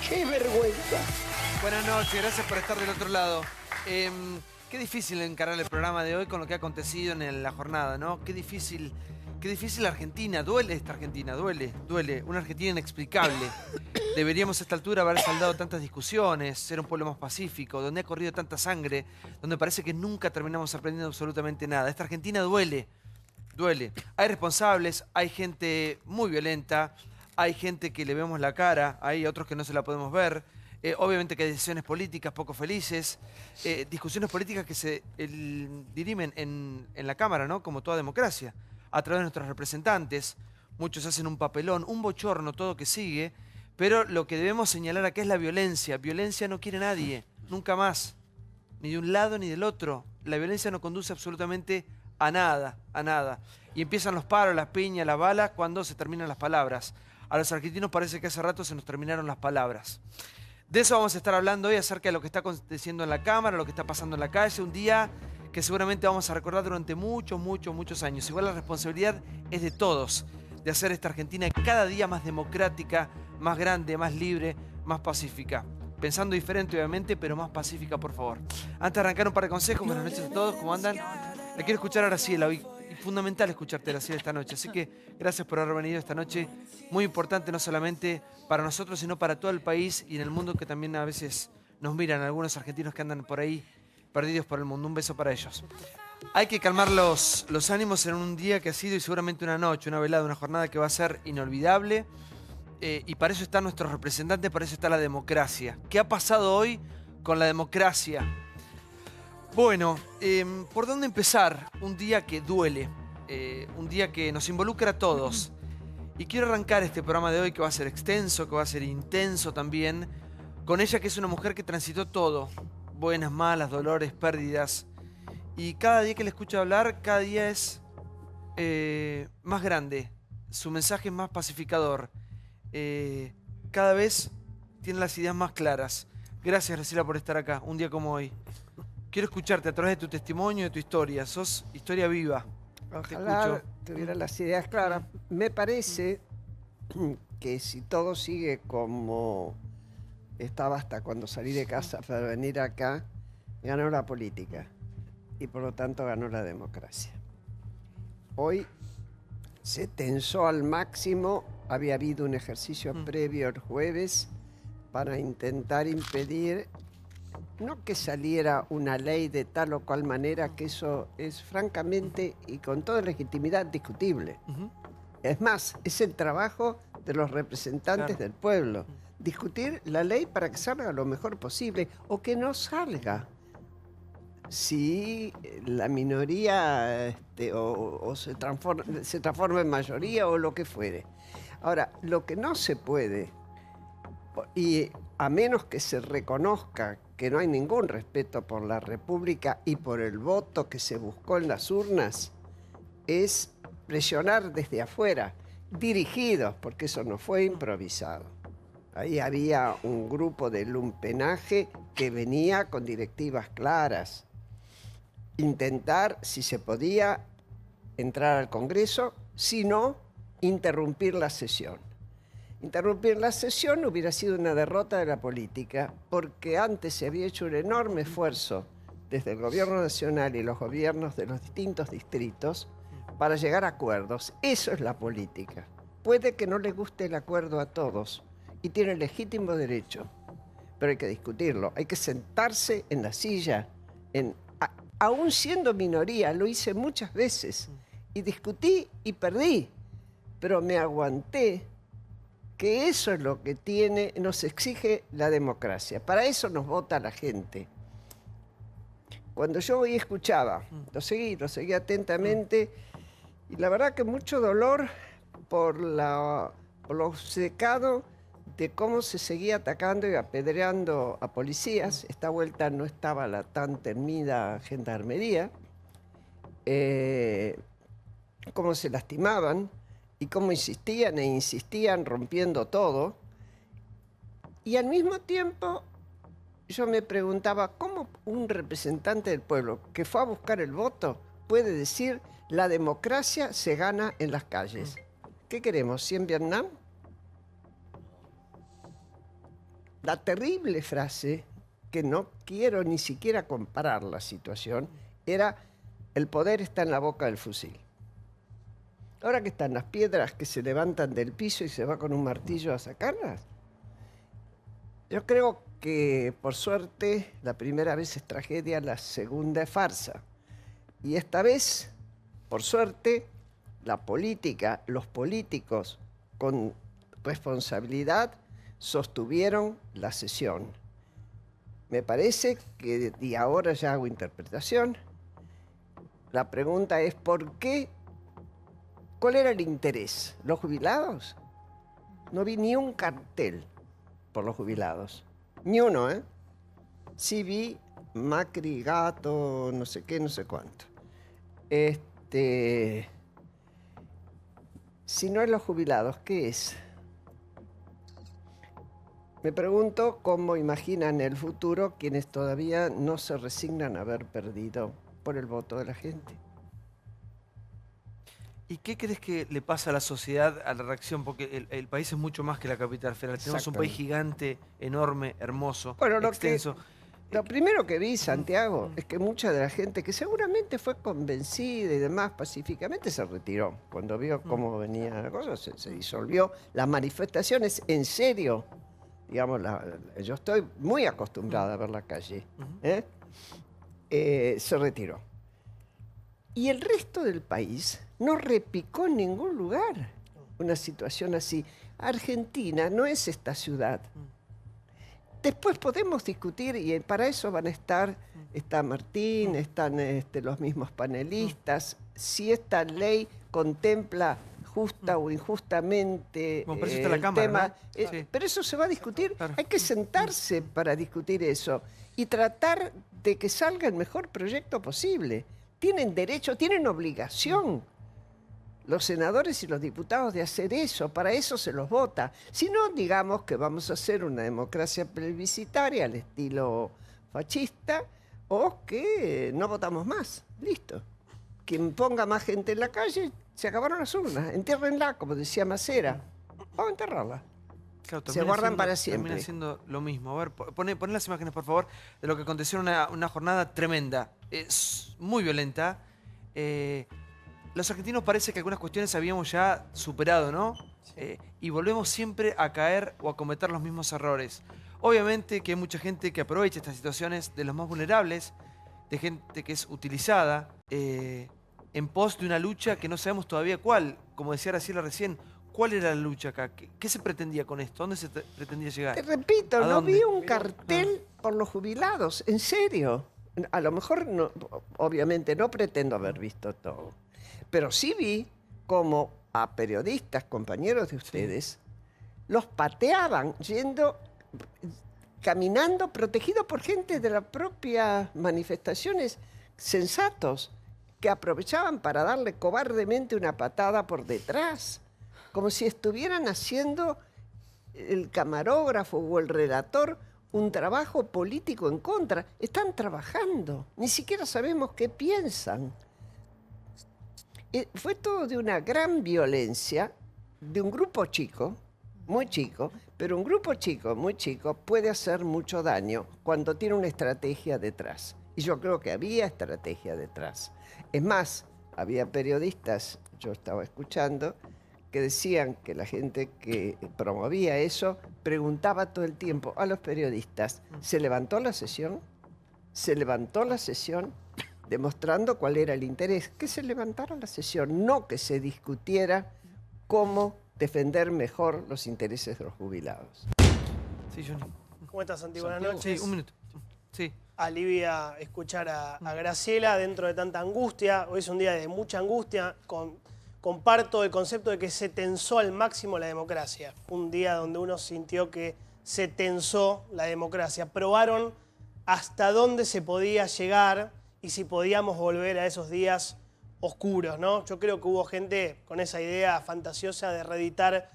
¡Qué vergüenza! Buenas noches, gracias por estar del otro lado. Qué difícil encarar el programa de hoy con lo que ha acontecido en la jornada, ¿no? Qué difícil Argentina. Duele esta Argentina, duele. Una Argentina inexplicable. Deberíamos a esta altura haber saldado tantas discusiones, ser un pueblo más pacífico, donde ha corrido tanta sangre, donde parece que nunca terminamos aprendiendo absolutamente nada. Esta Argentina duele. Hay responsables, hay gente muy violenta, hay gente que le vemos la cara, hay otros que no se la podemos ver. Obviamente que hay decisiones políticas poco felices, discusiones políticas que se dirimen en la Cámara, ¿no? Como toda democracia, a través de nuestros representantes. Muchos hacen un papelón, un bochorno, todo que sigue, pero lo que debemos señalar acá es la violencia. Violencia no quiere nadie, nunca más, ni de un lado ni del otro. La violencia no conduce absolutamente a nada, a nada. Y empiezan los paros, las piñas, las balas, cuando se terminan las palabras. A los argentinos parece que hace rato se nos terminaron las palabras. De eso vamos a estar hablando hoy, acerca de lo que está aconteciendo en la Cámara, lo que está pasando en la calle. Un día que seguramente vamos a recordar durante muchos años. Igual la responsabilidad es de todos, de hacer esta Argentina cada día más democrática, más grande, más libre, más pacífica. Pensando diferente, obviamente, pero más pacífica, por favor. Antes de arrancar, un par de consejos. Buenas noches a todos, ¿cómo andan? La quiero escuchar a Graciela hoy. Es fundamental escucharte, Graciela, esta noche. Así que gracias por haber venido esta noche. Muy importante, no solamente para nosotros, sino para todo el país y en el mundo, que también a veces nos miran algunos argentinos que andan por ahí perdidos por el mundo. Un beso para ellos. Hay que calmar los ánimos en un día que ha sido, y seguramente una noche, una velada, una jornada que va a ser inolvidable. Y para eso están nuestros representantes, para eso está la democracia. ¿Qué ha pasado hoy con la democracia? Bueno, ¿por dónde empezar? Un día que duele, un día que nos involucra a todos. Y quiero arrancar este programa de hoy, que va a ser extenso, que va a ser intenso también, con ella, que es una mujer que transitó todo. Buenas, malas, dolores, pérdidas. Y cada día que le escucho hablar, cada día es más grande. Su mensaje es más pacificador. Cada vez tiene las ideas más claras. Gracias, Graciela, por estar acá, un día como hoy. Quiero escucharte a través de tu testimonio, de tu historia. Sos historia viva. Ojalá tuviera las ideas claras. Me parece que si todo sigue como estaba hasta cuando salí de casa para venir acá, ganó la política y por lo tanto ganó la democracia. Hoy se tensó al máximo. Había habido un ejercicio previo el jueves para intentar impedir, no que saliera una ley de tal o cual manera, que eso es francamente y con toda legitimidad discutible. Es más, es el trabajo de los representantes del pueblo, discutir la ley para que salga lo mejor posible o que no salga. Si la minoría se transforma en mayoría o lo que fuere. Ahora, lo que no se puede, y a menos que se reconozca que no hay ningún respeto por la República y por el voto que se buscó en las urnas, es presionar desde afuera, dirigidos, porque eso no fue improvisado. Ahí había un grupo de lumpenaje que venía con directivas claras. Intentar, si se podía, entrar al Congreso, si no, interrumpir la sesión. Interrumpir la sesión hubiera sido una derrota de la política, porque antes se había hecho un enorme esfuerzo desde el gobierno nacional y los gobiernos de los distintos distritos para llegar a acuerdos. Eso es la política. Puede que no le guste el acuerdo a todos y tiene legítimo derecho, pero hay que discutirlo, hay que sentarse en la silla, aún siendo minoría. Lo hice muchas veces y discutí y perdí, pero me aguanté, que eso es lo que nos exige la democracia. Para eso nos vota la gente. Cuando yo hoy escuchaba, lo seguí atentamente, y la verdad que mucho dolor por lo secado de cómo se seguía atacando y apedreando a policías. Esta vuelta no estaba la tan temida gendarmería. Cómo se lastimaban y cómo insistían rompiendo todo. Y al mismo tiempo yo me preguntaba cómo un representante del pueblo que fue a buscar el voto puede decir: la democracia se gana en las calles. ¿Qué queremos? ¿100 Vietnam? la terrible frase, que no quiero ni siquiera comparar la situación, era: el poder está en la boca del fusil. Ahora que están las piedras que se levantan del piso y se va con un martillo a sacarlas, yo creo que, por suerte, la primera vez es tragedia, la segunda es farsa. Y esta vez, por suerte, la política, los políticos con responsabilidad sostuvieron la sesión. Me parece que, y ahora ya hago interpretación, la pregunta es: ¿por qué? ¿Cuál era el interés? ¿Los jubilados? No vi ni un cartel por los jubilados. Ni uno, ¿eh? Sí vi Macri, gato, no sé qué, no sé cuánto. Si no es los jubilados, ¿qué es? Me pregunto cómo imaginan el futuro quienes todavía no se resignan a haber perdido por el voto de la gente. ¿Y qué crees que le pasa a la sociedad, a la reacción? Porque el país es mucho más que la capital federal. Tenemos un país gigante, enorme, hermoso, bueno, extenso. Lo primero que vi, Santiago, es que mucha de la gente que seguramente fue convencida y demás pacíficamente se retiró. Cuando vio cómo venía la cosa, se disolvió. Las manifestaciones, en serio, digamos, yo estoy muy acostumbrada a ver la calle, se retiró. Y el resto del país no repicó en ningún lugar una situación así. Argentina no es esta ciudad. Después podemos discutir, y para eso van a estar, está Martín, están los mismos panelistas, si esta ley contempla justa o injustamente Bueno, pero eso está la Cámara, tema. ¿no? Sí. Pero eso se va a discutir, Claro. hay que sentarse para discutir eso y tratar de que salga el mejor proyecto posible. Tienen derecho, tienen obligación los senadores y los diputados de hacer eso, para eso se los vota. Si no, digamos que vamos a hacer una democracia plebiscitaria al estilo fascista, o que no votamos más, listo. Quien ponga más gente en la calle, se acabaron las urnas, entiérrenla, como decía Macera, vamos a enterrarla. Claro, Se guardan para siempre. Termina siendo lo mismo. A ver, poné las imágenes, por favor, de lo que aconteció en una jornada tremenda. Es muy violenta. Los argentinos parece que algunas cuestiones habíamos ya superado, ¿no? Y volvemos siempre a caer o a cometer los mismos errores. Obviamente que hay mucha gente que aprovecha estas situaciones de los más vulnerables, de gente que es utilizada en pos de una lucha que no sabemos todavía cuál. Como decía Graciela recién, ¿cuál era la lucha acá? ¿Qué se pretendía con esto? ¿Dónde se pretendía llegar? Te repito, ¿A no dónde? vi un cartel por los jubilados, en serio. A lo mejor, no, obviamente, no pretendo haber visto todo. Pero sí vi como a periodistas, compañeros de ustedes, los pateaban caminando, protegidos por gente de las propias manifestaciones, sensatos, que aprovechaban para darle cobardemente una patada por detrás, como si estuvieran haciendo el camarógrafo o el relator un trabajo político en contra. Están trabajando, ni siquiera sabemos qué piensan. Fue todo de una gran violencia, de un grupo chico, muy chico, pero un grupo chico, muy chico, puede hacer mucho daño cuando tiene una estrategia detrás. Y yo creo que había estrategia detrás. Es más, había periodistas, yo estaba escuchando, que decían que la gente que promovía eso preguntaba todo el tiempo a los periodistas: ¿se levantó la sesión? ¿Se levantó la sesión? Demostrando cuál era el interés, que se levantara la sesión, no que se discutiera cómo defender mejor los intereses de los jubilados. Sí, Johnny. ¿Cómo estás, Santi? Buenas Santiago. noches. Sí, un minuto. Sí. Alivia escuchar a Graciela dentro de tanta angustia. Hoy es un día de mucha angustia. Comparto el concepto de que se tensó al máximo la democracia. Un día donde uno sintió que se tensó la democracia. Probaron hasta dónde se podía llegar y si podíamos volver a esos días oscuros, ¿no? Yo creo que hubo gente con esa idea fantasiosa de reeditar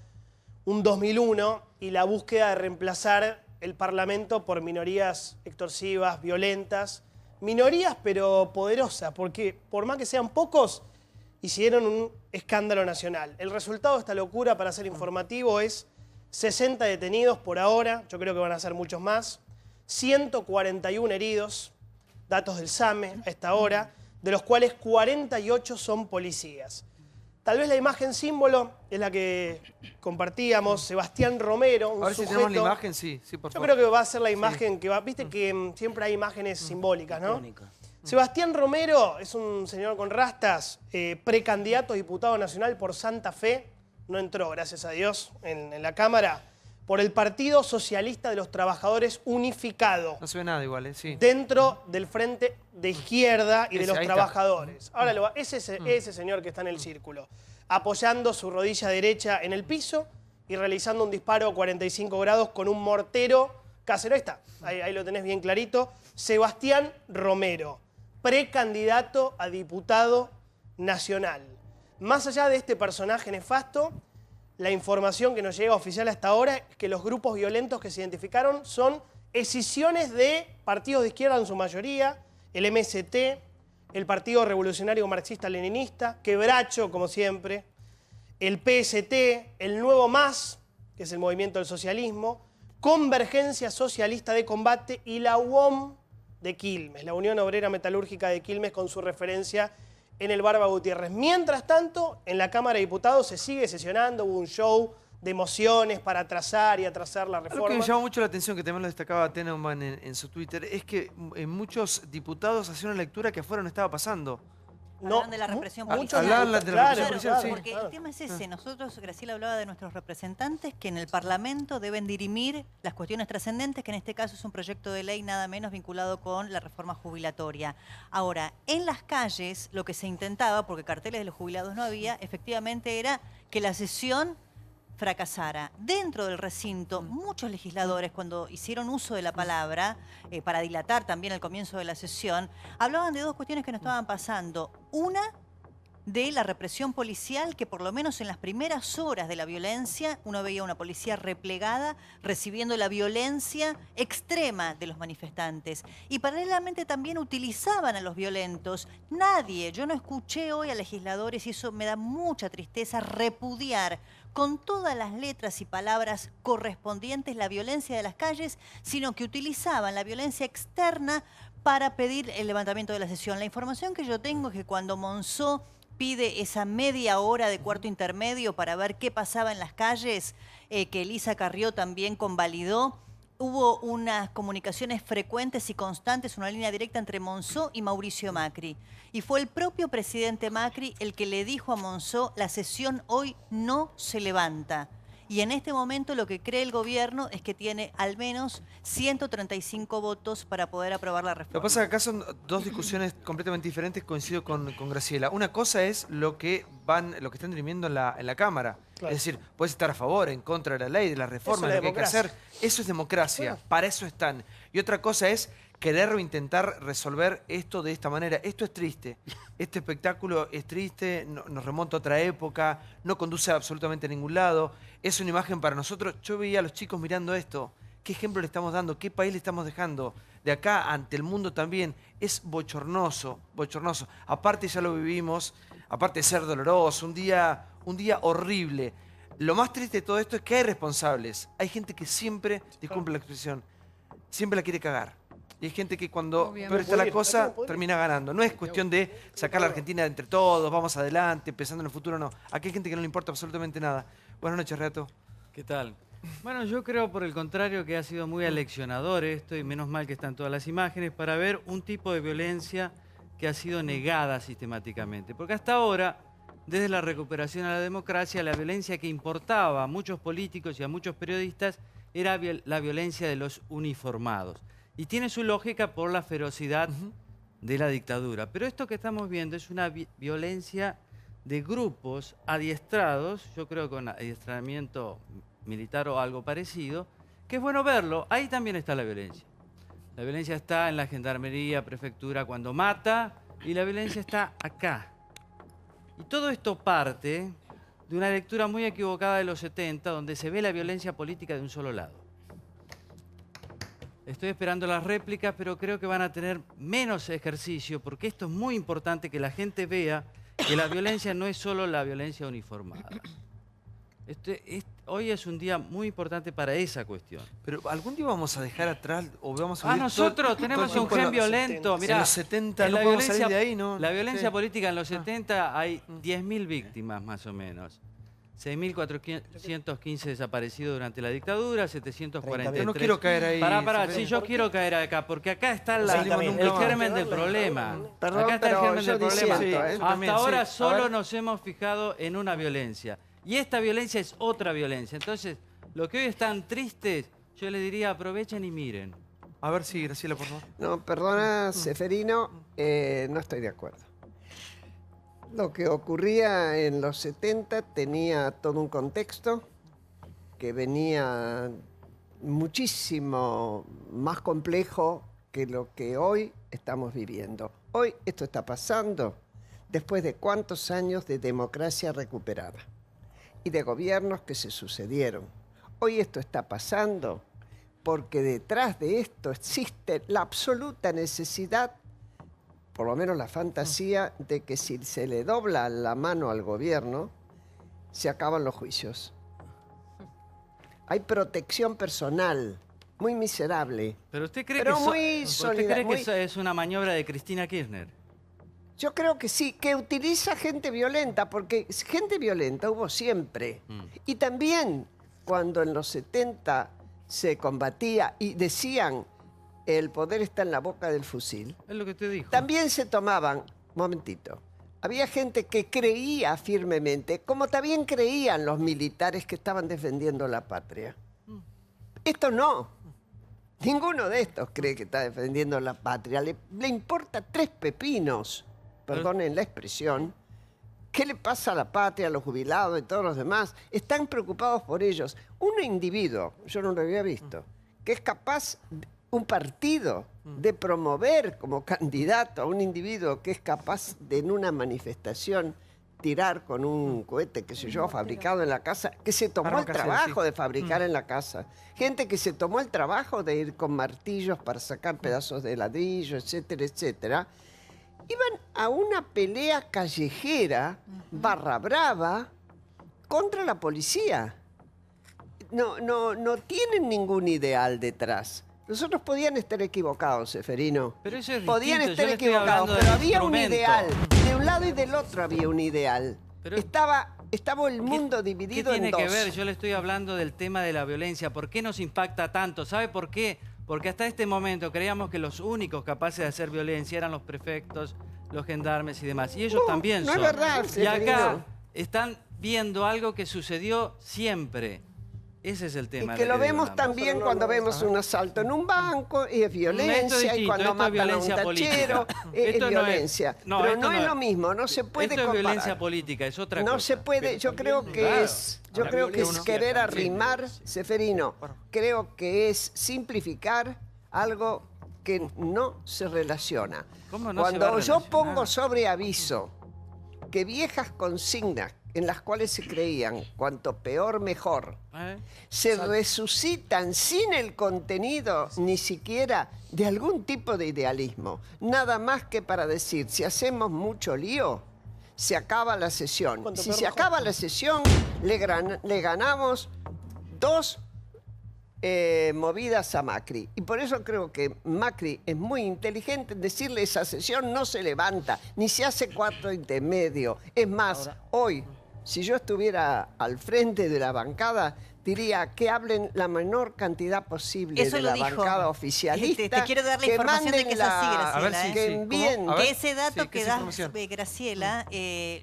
un 2001 y la búsqueda de reemplazar el Parlamento por minorías extorsivas, violentas. Minorías pero poderosas, porque por más que sean pocos, hicieron un escándalo nacional. El resultado de esta locura, para ser informativo, es 60 detenidos por ahora, yo creo que van a ser muchos más, 141 heridos, datos del SAME a esta hora, de los cuales 48 son policías. Tal vez la imagen símbolo es la que compartíamos, Sebastián Romero, un A ver si sujeto... tenemos la imagen, sí, por Yo favor. creo que va a ser la imagen que va... Viste que siempre hay imágenes simbólicas, ¿no? Sebastián Romero es un señor con rastas, precandidato a diputado nacional por Santa Fe, no entró, gracias a Dios, en la Cámara, por el Partido Socialista de los Trabajadores Unificado, No se ve nada igual, sí. dentro del Frente de Izquierda y de Ese, los ahí está. Trabajadores. Ahora, ese señor que está en el círculo, apoyando su rodilla derecha en el piso y realizando un disparo a 45 grados con un mortero casero. Ahí está, ahí lo tenés bien clarito. Sebastián Romero, precandidato a diputado nacional. Más allá de este personaje nefasto, la información que nos llega oficial hasta ahora es que los grupos violentos que se identificaron son escisiones de partidos de izquierda en su mayoría, el MST, el Partido Revolucionario Marxista-Leninista, Quebracho, como siempre, el PST, el Nuevo MAS, que es el Movimiento del Socialismo, Convergencia Socialista de Combate y la UOM de Quilmes, la Unión Obrera Metalúrgica de Quilmes, con su referencia en el Barba Gutiérrez. Mientras tanto, en la Cámara de Diputados se sigue sesionando, hubo un show de emociones para atrasar y atrasar la Algo que reforma. me llamó mucho la atención, que también lo destacaba Tenenbaum en su Twitter, es que muchos diputados hacían una lectura que afuera no estaba pasando. Hablaban de la represión muchos policial. Hablaban de la represión policial, sí. Porque el tema es ese. Nosotros, Graciela hablaba de nuestros representantes que en el Parlamento deben dirimir las cuestiones trascendentes, que en este caso es un proyecto de ley nada menos vinculado con la reforma jubilatoria. Ahora, en las calles lo que se intentaba, porque carteles de los jubilados no había, efectivamente era que la sesión fracasara. Dentro del recinto, muchos legisladores, cuando hicieron uso de la palabra, para dilatar también el comienzo de la sesión, hablaban de dos cuestiones que nos estaban pasando. Una, de la represión policial, que por lo menos en las primeras horas de la violencia, uno veía una policía replegada, recibiendo la violencia extrema de los manifestantes. Y paralelamente también utilizaban a los violentos. Nadie, yo no escuché hoy a legisladores, y eso me da mucha tristeza, repudiar con todas las letras y palabras correspondientes la violencia de las calles, sino que utilizaban la violencia externa para pedir el levantamiento de la sesión. La información que yo tengo es que cuando Monzó pide esa media hora de cuarto intermedio para ver qué pasaba en las calles, que Elisa Carrió también convalidó, hubo unas comunicaciones frecuentes y constantes, una línea directa entre Monzó y Mauricio Macri. Y fue el propio presidente Macri el que le dijo a Monzó: la sesión hoy no se levanta. Y en este momento lo que cree el gobierno es que tiene al menos 135 votos para poder aprobar la reforma. Lo que pasa es que acá son dos discusiones completamente diferentes, coincido con Graciela. Una cosa es lo que están dirimiendo en la Cámara. Claro. Es decir, puedes estar a favor, en contra de la ley, de las reformas, Eso es de lo que hay que democracia. hacer. Eso es democracia, Bueno. para eso están. Y otra cosa es querer o intentar resolver esto de esta manera. Esto es triste. Este espectáculo es triste, nos remonta a otra época, no conduce absolutamente a ningún lado. Es una imagen para nosotros. Yo veía a los chicos mirando esto. ¿Qué ejemplo le estamos dando? ¿Qué país le estamos dejando? De acá ante el mundo también. Es bochornoso, bochornoso. Aparte ya lo vivimos, aparte de ser doloroso, un día horrible. Lo más triste de todo esto es que hay responsables. Hay gente que siempre, disculpe la expresión, siempre la quiere cagar. Y hay gente que cuando peor está la cosa, termina ganando. No es cuestión de sacar a la Argentina de entre todos, vamos adelante, pensando en el futuro, no. Aquí hay gente que no le importa absolutamente nada. Buenas noches, Renato. ¿Qué tal? Bueno, yo creo por el contrario que ha sido muy aleccionador esto, y menos mal que están todas las imágenes, para ver un tipo de violencia que ha sido negada sistemáticamente. Porque hasta ahora, desde la recuperación a la democracia, la violencia que importaba a muchos políticos y a muchos periodistas era la violencia de los uniformados. Y tiene su lógica por la ferocidad de la dictadura. Pero esto que estamos viendo es una violencia de grupos adiestrados, yo creo con adiestramiento militar o algo parecido, que es bueno verlo. Ahí también está la violencia. La violencia está en la gendarmería, prefectura, cuando mata, y la violencia está acá. Y todo esto parte de una lectura muy equivocada de los 70, donde se ve la violencia política de un solo lado. Estoy esperando las réplicas, pero creo que van a tener menos ejercicio, porque esto es muy importante que la gente vea que la violencia no es solo la violencia uniformada. Hoy es un día muy importante para esa cuestión. Pero algún día vamos a dejar atrás o vamos a vivir nosotros tenemos un gen violento. Mirá, en los 70 no podemos salir de ahí, ¿no? La violencia política en los 70 hay 10.000 víctimas más o menos. 6.415 desaparecidos durante la dictadura, 743... Yo no quiero caer ahí. Pará, sí, yo quiero caer acá, porque acá está el germen del problema. Perdón, Acá está el pero germen yo del problema. disiento, ¿eh? Hasta También, ahora sí. solo nos hemos fijado en una violencia. Y esta violencia es otra violencia. Entonces, lo que hoy están tristes, yo les diría aprovechen y miren. A ver si, Graciela, por favor. No, perdona, Seferino, no estoy de acuerdo. Lo que ocurría en los 70 tenía todo un contexto que venía muchísimo más complejo que lo que hoy estamos viviendo. Hoy esto está pasando después de cuántos años de democracia recuperada y de gobiernos que se sucedieron. Hoy esto está pasando porque detrás de esto existe la absoluta necesidad, por lo menos la fantasía, de que si se le dobla la mano al gobierno, se acaban los juicios. Hay protección personal, muy miserable. Pero usted cree Pero que, muy ¿usted cree muy- que eso es una maniobra de Cristina Kirchner? Yo creo que sí, que utiliza gente violenta, porque gente violenta hubo siempre. Y también cuando en los 70 se combatía y decían el poder está en la boca del fusil, Es lo que usted dijo. también se tomaban, momentito, había gente que creía firmemente, como también creían los militares que estaban defendiendo la patria. Esto no. Ninguno de estos cree que está defendiendo la patria. Le importa tres pepinos, perdonen la expresión. ¿Qué le pasa a la patria, a los jubilados y todos los demás? Están preocupados por ellos. Un individuo, yo no lo había visto, que es capaz, un partido, de promover como candidato a un individuo que es capaz de en una manifestación tirar con un cohete, qué sé yo, fabricado en la casa, que se tomó el Arrocación, trabajo sí. de fabricar en la casa. Gente que se tomó el trabajo de ir con martillos para sacar pedazos de ladrillo, etcétera, etcétera. Iban a una pelea callejera, barra brava, contra la policía. No tienen ningún ideal detrás. Nosotros podían estar equivocados, Seferino. Pero eso es Podían distinto, estar yo le estoy equivocados, hablando pero del había un instrumento. ideal. De un lado y del otro había un ideal. Pero- Estaba el mundo ¿Qué dividido en tiene dos. que ver? Yo le estoy hablando del tema de la violencia. ¿Por qué nos impacta tanto? ¿Sabe por qué? Porque hasta este momento creíamos que los únicos capaces de hacer violencia eran los prefectos, los gendarmes y demás. Y ellos No, también no es son. verdad, Y acá Seferino. están viendo algo que sucedió siempre. Ese es el Y tema. que del lo que digo vemos nada más. también cuando vemos un asalto en un banco y es violencia, Esto es y distinto, cuando esto es matan a un violencia tachero política. es Esto no es- violencia. no, Pero esto no no es es- lo mismo, no se puede Esto es comparar. violencia política, es otra No cosa. se puede, yo creo que Claro. es, yo creo que es querer arrimar, Seferino, creo que es simplificar algo que no se relaciona. ¿Cómo no se va a Cuando yo relacionar? pongo sobre aviso que viejas consignas en las cuales se creían cuanto peor mejor, ¿Eh? se resucitan sin el contenido ni siquiera de algún tipo de idealismo. Nada más que para decir, si hacemos mucho lío, se acaba la sesión. Cuanto Si peor se mejor. acaba la sesión, le ganamos dos movidas a Macri. Y por eso creo que Macri es muy inteligente en decirle esa sesión no se levanta, ni se hace cuatro intermedio. Es más, hoy, si yo estuviera al frente de la bancada, diría que hablen la menor cantidad posible Eso de lo la dijo. bancada oficialista. Te quiero dar la que información de manden que es así, Graciela. A ver si- que sí. envíen. ¿Cómo? A ver. Que ese dato Sí, ¿qué que es das, información? Graciela,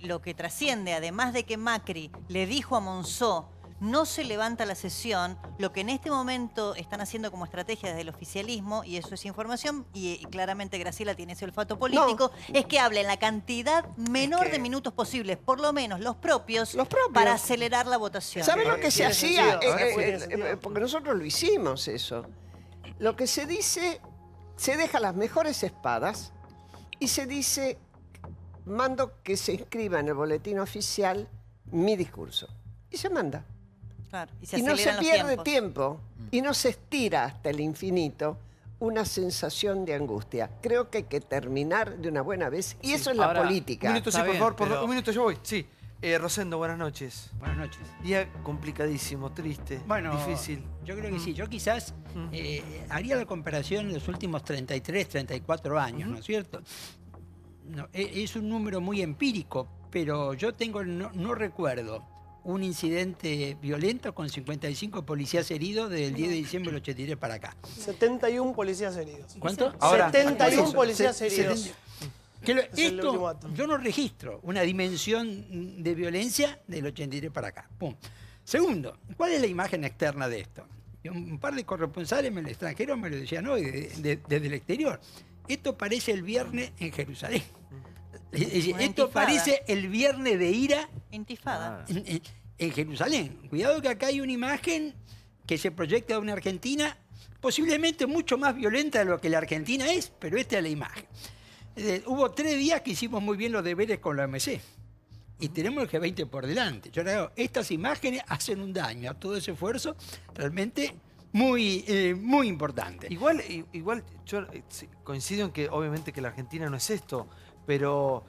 lo que trasciende, además de que Macri le dijo a Monzó, no se levanta la sesión, lo que en este momento están haciendo como estrategia desde el oficialismo, y eso es información, y claramente Graciela tiene ese olfato político, es que hablen la cantidad menor de minutos posibles, por lo menos los propios, para acelerar la votación. ¿Saben lo que se Tiene hacía? sentido, tiene sentido. Porque nosotros lo hicimos eso. Lo que se dice, se deja las mejores espadas y se dice, mando que se inscriba en el boletín oficial mi discurso. Y se manda. Claro, y se Y no se aceleran los pierde tiempos. tiempo y no se estira hasta el infinito una sensación de angustia. Creo que hay que terminar de una buena vez y eso es la Ahora, política. Un minuto, sí, Está por bien, favor, pero- un minuto, yo voy. Sí. Rosendo, buenas noches. Buenas noches. Día complicadísimo, triste, Bueno, difícil. yo creo que sí. Yo quizás haría la comparación en los últimos 33, 34 años, ¿no es cierto? No, es un número muy empírico, pero yo no recuerdo un incidente violento con 55 policías heridos desde el 10 de diciembre del 83 para acá. 71 policías heridos. ¿Cuánto? Ahora, 71 eso, policías heridos. Que el último dato. yo no registro una dimensión de violencia del 83 para acá. Pum. Segundo, ¿cuál es la imagen externa de esto? Un par de corresponsales en el extranjero me lo decían hoy, desde el exterior. Esto parece el viernes en Jerusalén. Esto intifada. parece el viernes de ira Intifada. en Jerusalén. Cuidado que acá hay una imagen que se proyecta de una Argentina posiblemente mucho más violenta de lo que la Argentina es, pero esta es la imagen. Hubo 3 días que hicimos muy bien los deberes con la OMC y tenemos el G20 por delante. Yo creo que estas imágenes hacen un daño a todo ese esfuerzo realmente muy importante. Igual yo sí, coincido en que obviamente que la Argentina no es esto, pero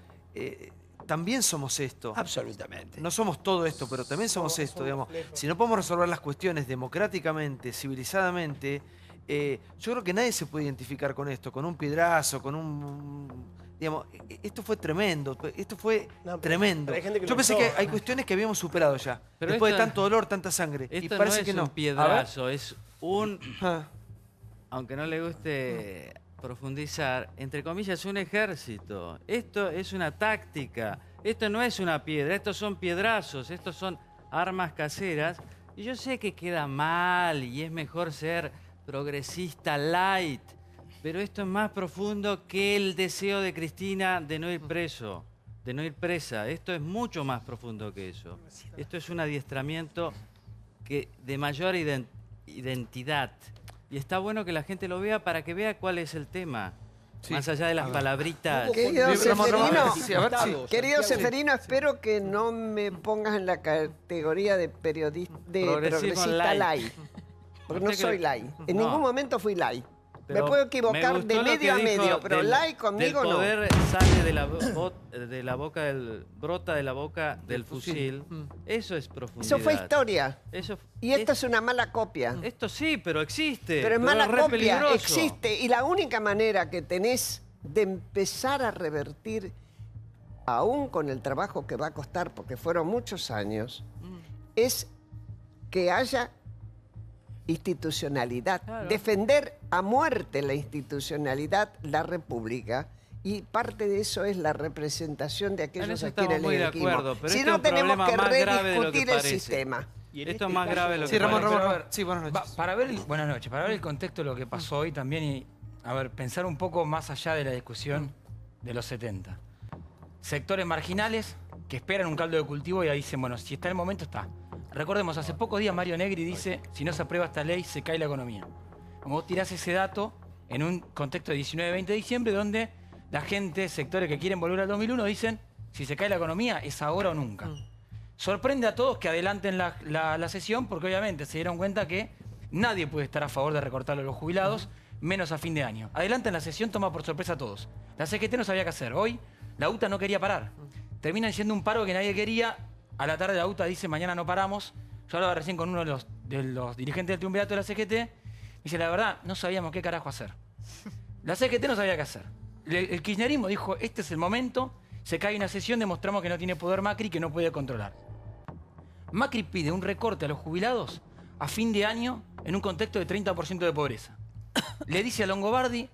también somos esto. Absolutamente. No somos todo esto, pero también somos esto, digamos. complejos. Si no podemos resolver las cuestiones democráticamente, civilizadamente, yo creo que nadie se puede identificar con esto, con un piedrazo, con digamos, esto fue tremendo, esto fue No, pero tremendo. hay gente que Yo lo pensé usó. que hay cuestiones que habíamos superado ya, Pero después de esto- tanto dolor, tanta sangre. Y Esto parece no es que no. un piedrazo, es un, Ah, aunque no le guste profundizar, entre comillas, un ejército. Esto es una táctica. Esto no es una piedra, estos son piedrazos, estos son armas caseras. Y yo sé que queda mal y es mejor ser progresista light, pero esto es más profundo que el deseo de Cristina de no ir preso, de no ir presa. Esto es mucho más profundo que eso. Esto es un adiestramiento de mayor identidad. Y está bueno que la gente lo vea para que vea cuál es el tema. Sí. Más allá de las palabritas. Querido Ramón, Seferino, sí, a ver, sí. querido Seferino, espero que no me pongas en la categoría de Progresismo progresista light. light. Porque no ¿Usted soy cree? light. En No. ningún momento fui light. Me Pero puedo me equivocar gustó de lo que medio a dijo medio, pero light conmigo del no. poder sale de la boca brota de la boca del fusil. fusil. Eso es profundidad. Eso fue historia. Eso, Y esto es una mala copia. esto sí, pero existe. Pero es mala re copia, peligroso. existe. Y la única manera que tenés de empezar a revertir, aún con el trabajo que va a costar, porque fueron muchos años, es que haya institucionalidad. Claro. Defender a muerte la institucionalidad, la república. Y parte de eso es la representación de aquellos eso a quienes estamos muy le de elegimos. acuerdo, pero Si este no, es un tenemos problema que más grave de lo que rediscutir el parece. sistema. Y en Esto este es más caso- grave de lo Sí, que Ramón, parece. Ramón. a ver, Sí, buenas noches. Para ver, buenas noches. Para ver el contexto de lo que pasó hoy también y, a ver, pensar un poco más allá de la discusión de los 70. Sectores marginales que esperan un caldo de cultivo y ahí dicen, bueno, si está el momento, está. Recordemos, hace pocos días Mario Negri dice, si no se aprueba esta ley, se cae la economía. Como vos tirás ese dato en un contexto de 19-20 de diciembre, donde la gente, sectores que quieren volver al 2001, dicen, si se cae la economía, es ahora o nunca. Sorprende a todos que adelanten la sesión, porque obviamente se dieron cuenta que nadie puede estar a favor de recortarle a los jubilados, menos a fin de año. Adelanten la sesión, toma por sorpresa a todos. La CGT no sabía qué hacer. Hoy la UTA no quería parar. Terminan siendo un paro que nadie quería. A la tarde la UTA dice, mañana no paramos. Yo hablaba recién con uno de los dirigentes del triunvirato de la CGT. Dice, la verdad, no sabíamos qué carajo hacer. La CGT no sabía qué hacer. El kirchnerismo dijo, este es el momento, se cae una sesión, demostramos que no tiene poder Macri y que no puede controlar. Macri pide un recorte a los jubilados a fin de año en un contexto de 30% de pobreza. Le dice a Longobardi,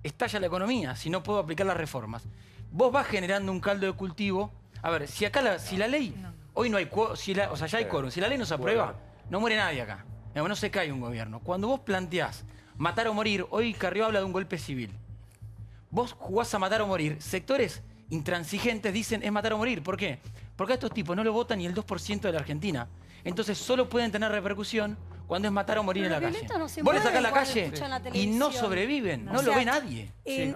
estalla la economía si no puedo aplicar las reformas. Vos vas generando un caldo de cultivo. A ver, si acá si la ley, hoy no hay quórum, o sea, ya hay quórum, si la ley no se aprueba, no muere nadie acá. Digamos, no se cae un gobierno. Cuando vos planteás matar o morir, hoy Carrió habla de un golpe civil. Vos jugás a matar o morir. Sectores intransigentes dicen es matar o morir. ¿Por qué? Porque a estos tipos no lo votan ni el 2% de la Argentina. Entonces solo pueden tener repercusión cuando es matar o morir Pero en la los calle. violentos no se Vos le mueven sacás la cuando calle escuchan la y no televisión. sobreviven. No O lo sea, ve nadie.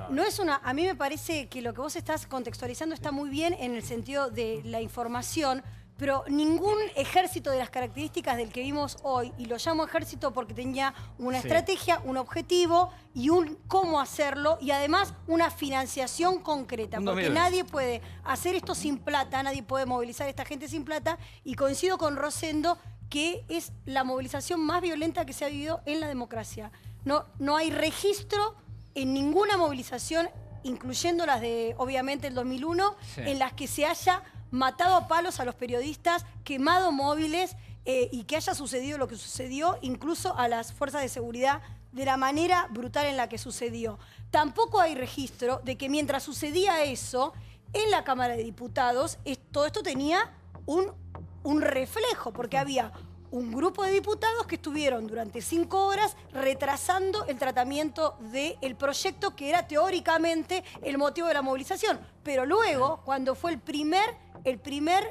No es una. A mí me parece que lo que vos estás contextualizando está muy bien en el sentido de la información, pero ningún ejército de las características del que vimos hoy, y lo llamo ejército porque tenía una estrategia, un objetivo y un cómo hacerlo, y además una financiación concreta, porque nadie puede hacer esto sin plata, nadie puede movilizar a esta gente sin plata, y coincido con Rosendo que es la movilización más violenta que se ha vivido en la democracia. No hay registro en ninguna movilización, incluyendo las de, obviamente, el 2001, en las que se haya matado a palos a los periodistas, quemado móviles y que haya sucedido lo que sucedió, incluso a las fuerzas de seguridad, de la manera brutal en la que sucedió. Tampoco hay registro de que mientras sucedía eso, en la Cámara de Diputados, todo esto tenía un reflejo, porque había un grupo de diputados que estuvieron durante 5 horas retrasando el tratamiento del proyecto que era teóricamente el motivo de la movilización. Pero luego, cuando fue el primer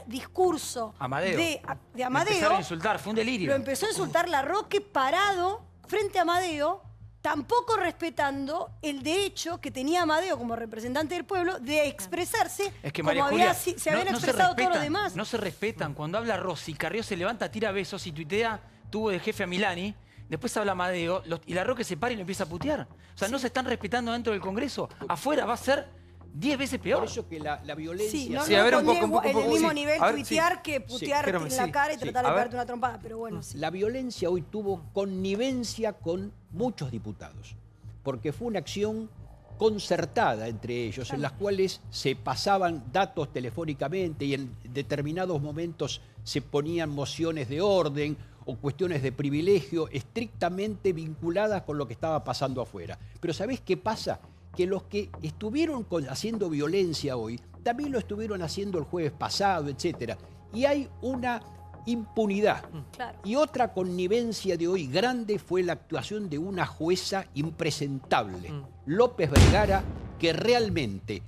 discurso de Amadeo, empezaron a insultar, fue un delirio. Lo empezó a insultar Larroque parado frente a Amadeo, tampoco respetando el derecho que tenía Amadeo como representante del pueblo de expresarse como se habían expresado todos los demás. No se respetan. Cuando habla Rossi, Carrió se levanta, tira besos y tuitea, tuvo de jefe a Milani, después habla Amadeo y Larroque se para y lo empieza a putear. O sea, no se están respetando dentro del Congreso. Afuera va a ser 10 veces peor. Por eso que la violencia... Sí, no, sí, a ver, un poco, en el mismo nivel tuitear que putearte sí, en la cara y tratar de pegarte una trompada, pero bueno, sí. La violencia hoy tuvo connivencia con muchos diputados, porque fue una acción concertada entre ellos, en las cuales se pasaban datos telefónicamente y en determinados momentos se ponían mociones de orden o cuestiones de privilegio estrictamente vinculadas con lo que estaba pasando afuera. Pero ¿sabés qué pasa? Que los que estuvieron haciendo violencia hoy, también lo estuvieron haciendo el jueves pasado, etc. Y hay una impunidad. Claro. Y otra connivencia de hoy grande fue la actuación de una jueza impresentable, López Vergara, que realmente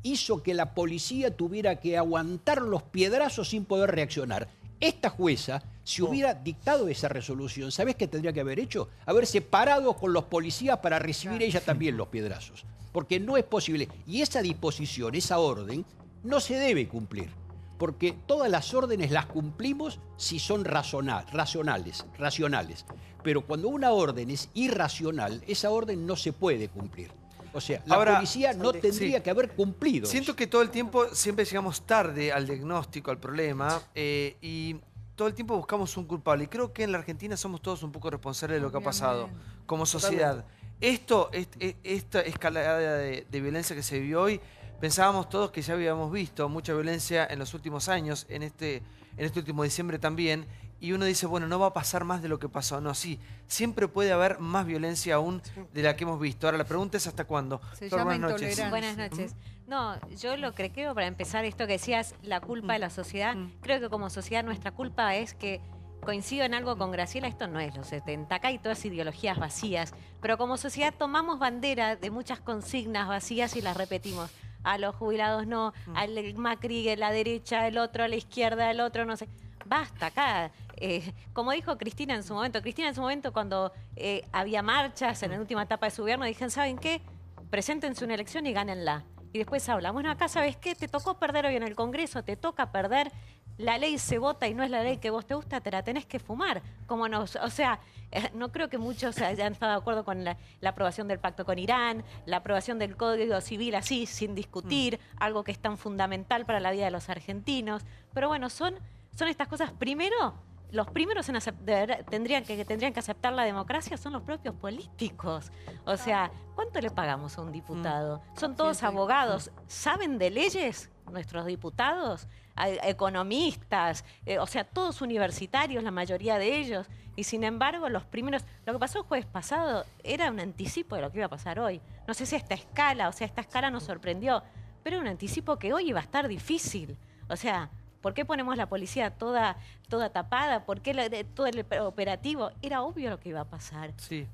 hizo que la policía tuviera que aguantar los piedrazos sin poder reaccionar. Esta jueza, si hubiera dictado esa resolución, ¿sabés qué tendría que haber hecho? Haberse parado con los policías para recibir ella también los piedrazos. Porque no es posible. Y esa disposición, esa orden, no se debe cumplir. Porque todas las órdenes las cumplimos si son racionales. Pero cuando una orden es irracional, esa orden no se puede cumplir. O sea, la policía no tendría que haber cumplido. Siento que todo el tiempo siempre llegamos tarde al diagnóstico, al problema, y todo el tiempo buscamos un culpable. Y creo que en la Argentina somos todos un poco responsables de lo que ha pasado como sociedad. Esta escalada de violencia que se vivió hoy, pensábamos todos que ya habíamos visto mucha violencia en los últimos años, en este último diciembre también, y uno dice, bueno, no va a pasar más de lo que pasó. No, sí, siempre puede haber más violencia aún de la que hemos visto. Ahora, la pregunta es ¿hasta cuándo? Se llama intolerancia. Buenas noches. No, yo lo que creo, para empezar, esto que decías, la culpa de la sociedad, creo que como sociedad nuestra culpa es que, coincido en algo con Graciela, esto no es los 70, acá hay todas ideologías vacías, pero como sociedad tomamos bandera de muchas consignas vacías y las repetimos. A los jubilados no, al Macri, la derecha, el otro, a la izquierda, el otro, no sé. Basta acá. Como dijo Cristina en su momento, cuando había marchas en la última etapa de su gobierno, dijeron, ¿saben qué? Preséntense una elección y gánenla. Y después habla, bueno, acá, ¿sabes qué? Te tocó perder hoy en el Congreso, te toca perder. La ley se vota y no es la ley que vos te gusta, te la tenés que fumar. Como no, o sea, no creo que muchos hayan estado de acuerdo con la aprobación del pacto con Irán, la aprobación del Código Civil así, sin discutir, algo que es tan fundamental para la vida de los argentinos. Pero bueno, son estas cosas. Primero, los primeros en tendrían que aceptar la democracia son los propios políticos. O sea, ¿cuánto le pagamos a un diputado? Son todos abogados. ¿Saben de leyes nuestros diputados? Economistas, o sea, todos universitarios, la mayoría de ellos. Y sin embargo, los primeros... Lo que pasó el jueves pasado era un anticipo de lo que iba a pasar hoy. No sé si esta escala nos sorprendió, pero era un anticipo que hoy iba a estar difícil. O sea... ¿Por qué ponemos la policía toda tapada? ¿Por qué todo el operativo? Era obvio lo que iba a pasar. Sí.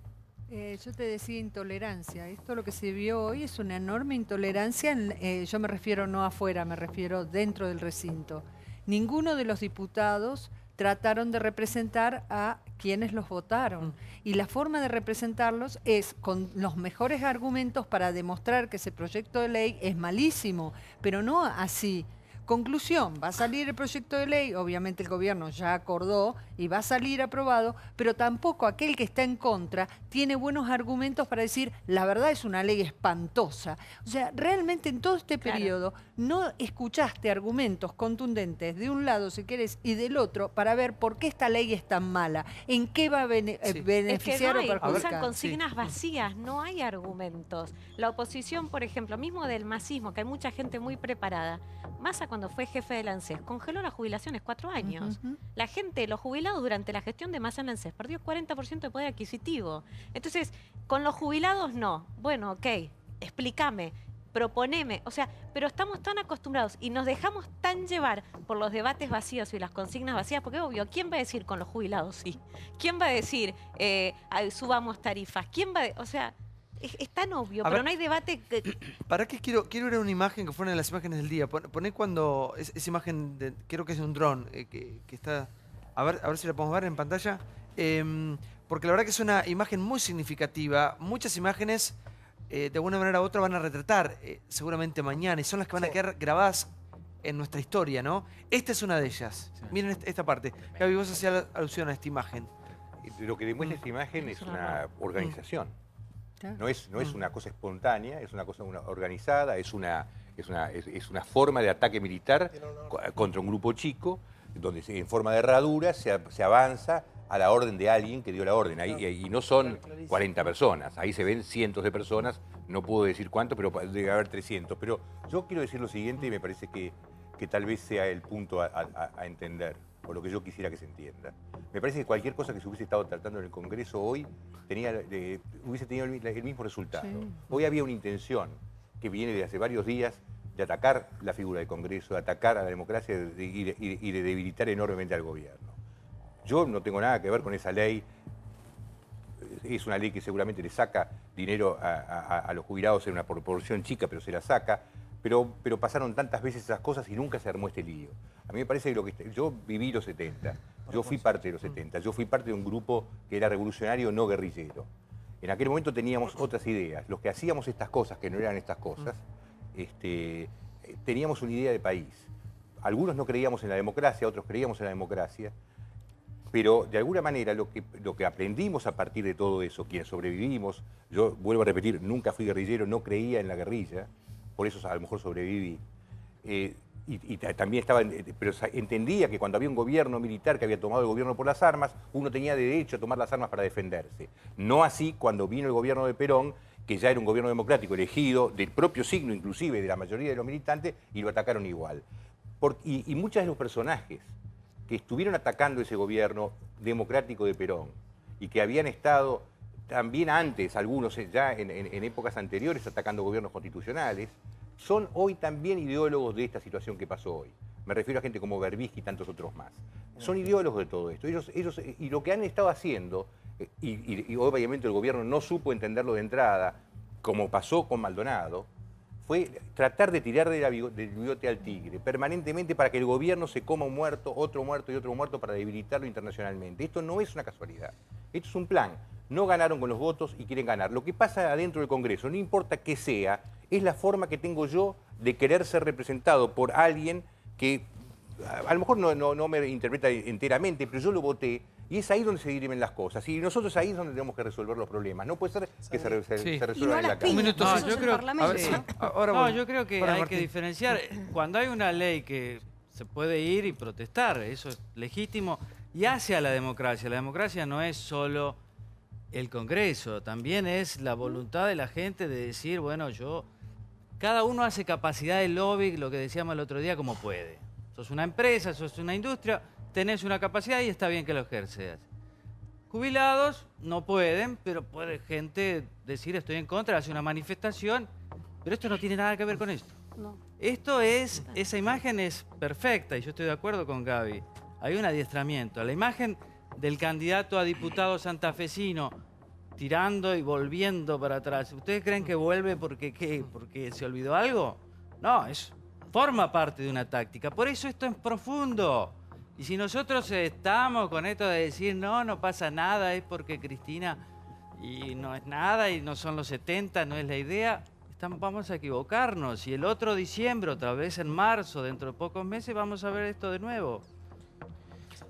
Yo te decía intolerancia. Esto lo que se vio hoy es una enorme intolerancia. Yo me refiero no afuera, me refiero dentro del recinto. Ninguno de los diputados trataron de representar a quienes los votaron. Y la forma de representarlos es con los mejores argumentos para demostrar que ese proyecto de ley es malísimo, pero no así, Conclusión, va a salir el proyecto de ley, obviamente el gobierno ya acordó y va a salir aprobado, pero tampoco aquel que está en contra tiene buenos argumentos para decir, la verdad es una ley espantosa. O sea, realmente en todo este periodo no escuchaste argumentos contundentes de un lado, si querés, y del otro para ver por qué esta ley es tan mala, en qué va a beneficiar o perjudicar. Usan consignas vacías, no hay argumentos. La oposición, por ejemplo, mismo del masismo, que hay mucha gente muy preparada, Massa cuando fue jefe del ANSES, congeló las jubilaciones 4 años. La gente, los jubilados durante la gestión de Massa en ANSES, perdió 40% de poder adquisitivo. Entonces, con los jubilados no. Bueno, ok, explícame, proponeme. O sea, pero estamos tan acostumbrados y nos dejamos tan llevar por los debates vacíos y las consignas vacías, porque obvio, ¿quién va a decir con los jubilados sí? ¿Quién va a decir subamos tarifas? ¿Quién va a o sea, es tan obvio, pero no hay debate. ¿Para qué quiero ver una imagen que fue una de las imágenes del día? Poné cuando esa imagen, creo que es un dron, que está... A ver si la podemos ver en pantalla. Porque la verdad que es una imagen muy significativa. Muchas imágenes, de alguna manera u otra, van a retratar seguramente mañana y son las que van a quedar grabadas en nuestra historia, ¿no? Esta es una de ellas. Sí. Miren esta parte. Gaby, vos hacías alusión a esta imagen. Lo que demuestra esta imagen es una organización. No es una cosa espontánea, es una cosa organizada, es una forma de ataque militar contra un grupo chico, donde en forma de herradura se avanza a la orden de alguien que dio la orden. Ahí, y no son 40 personas, ahí se ven cientos de personas, no puedo decir cuánto, pero debe haber 300. Pero yo quiero decir lo siguiente y me parece que tal vez sea el punto a entender, o lo que yo quisiera que se entienda. Me parece que cualquier cosa que se hubiese estado tratando en el Congreso hoy hubiese tenido el mismo resultado. Sí. Hoy había una intención que viene de hace varios días de atacar la figura del Congreso, de atacar a la democracia y de debilitar enormemente al gobierno. Yo no tengo nada que ver con esa ley. Es una ley que seguramente le saca dinero a los jubilados en una proporción chica, pero se la saca. Pero pasaron tantas veces esas cosas y nunca se armó este lío. A mí me parece que yo viví los 70, yo fui parte de los 70, yo fui parte de un grupo que era revolucionario, no guerrillero. En aquel momento teníamos otras ideas. Los que hacíamos estas cosas, que no eran estas cosas, teníamos una idea de país. Algunos no creíamos en la democracia, otros creíamos en la democracia, pero de alguna manera lo que aprendimos a partir de todo eso, quienes sobrevivimos, yo vuelvo a repetir, nunca fui guerrillero, no creía en la guerrilla, por eso a lo mejor sobreviví. Y también pero entendía que cuando había un gobierno militar que había tomado el gobierno por las armas, uno tenía derecho a tomar las armas para defenderse. No así cuando vino el gobierno de Perón, que ya era un gobierno democrático elegido, del propio signo inclusive de la mayoría de los militantes, y lo atacaron igual. Y muchos de los personajes que estuvieron atacando ese gobierno democrático de Perón, y que habían estado también antes, algunos ya en épocas anteriores, atacando gobiernos constitucionales, son hoy también ideólogos de esta situación que pasó hoy. Me refiero a gente como Berbisky y tantos otros más. Son ideólogos de todo esto. Y lo que han estado haciendo, y obviamente el gobierno no supo entenderlo de entrada, como pasó con Maldonado, fue tratar de tirar del bigote al tigre, permanentemente para que el gobierno se coma un muerto, otro muerto y otro muerto para debilitarlo internacionalmente. Esto no es una casualidad, esto es un plan. No ganaron con los votos y quieren ganar. Lo que pasa adentro del Congreso, no importa qué sea, es la forma que tengo yo de querer ser representado por alguien que a lo mejor no me interpreta enteramente, pero yo lo voté y es ahí donde se dirimen las cosas. Y nosotros ahí es donde tenemos que resolver los problemas. No puede ser que se resuelvan en la casa. Un minuto. No, yo creo que hay que diferenciar. Cuando hay una ley que se puede ir y protestar, eso es legítimo, y hace a la democracia. La democracia no es solo el Congreso, también es la voluntad de la gente de decir, bueno, cada uno hace capacidad de lobby, lo que decíamos el otro día, como puede. Sos una empresa, sos una industria, tenés una capacidad y está bien que lo ejerceas. Jubilados no pueden, pero puede gente decir estoy en contra, hace una manifestación, pero esto no tiene nada que ver con esto. No. Esa imagen es perfecta y yo estoy de acuerdo con Gaby. Hay un adiestramiento. La imagen del candidato a diputado santafesino tirando y volviendo para atrás. ¿Ustedes creen que vuelve porque se olvidó algo? No, forma parte de una táctica. Por eso esto es profundo. Y si nosotros estamos con esto de decir no pasa nada, es porque Cristina y no es nada y no son los 70, no es la idea, vamos a equivocarnos. Y el otro diciembre, otra vez en marzo, dentro de pocos meses, vamos a ver esto de nuevo.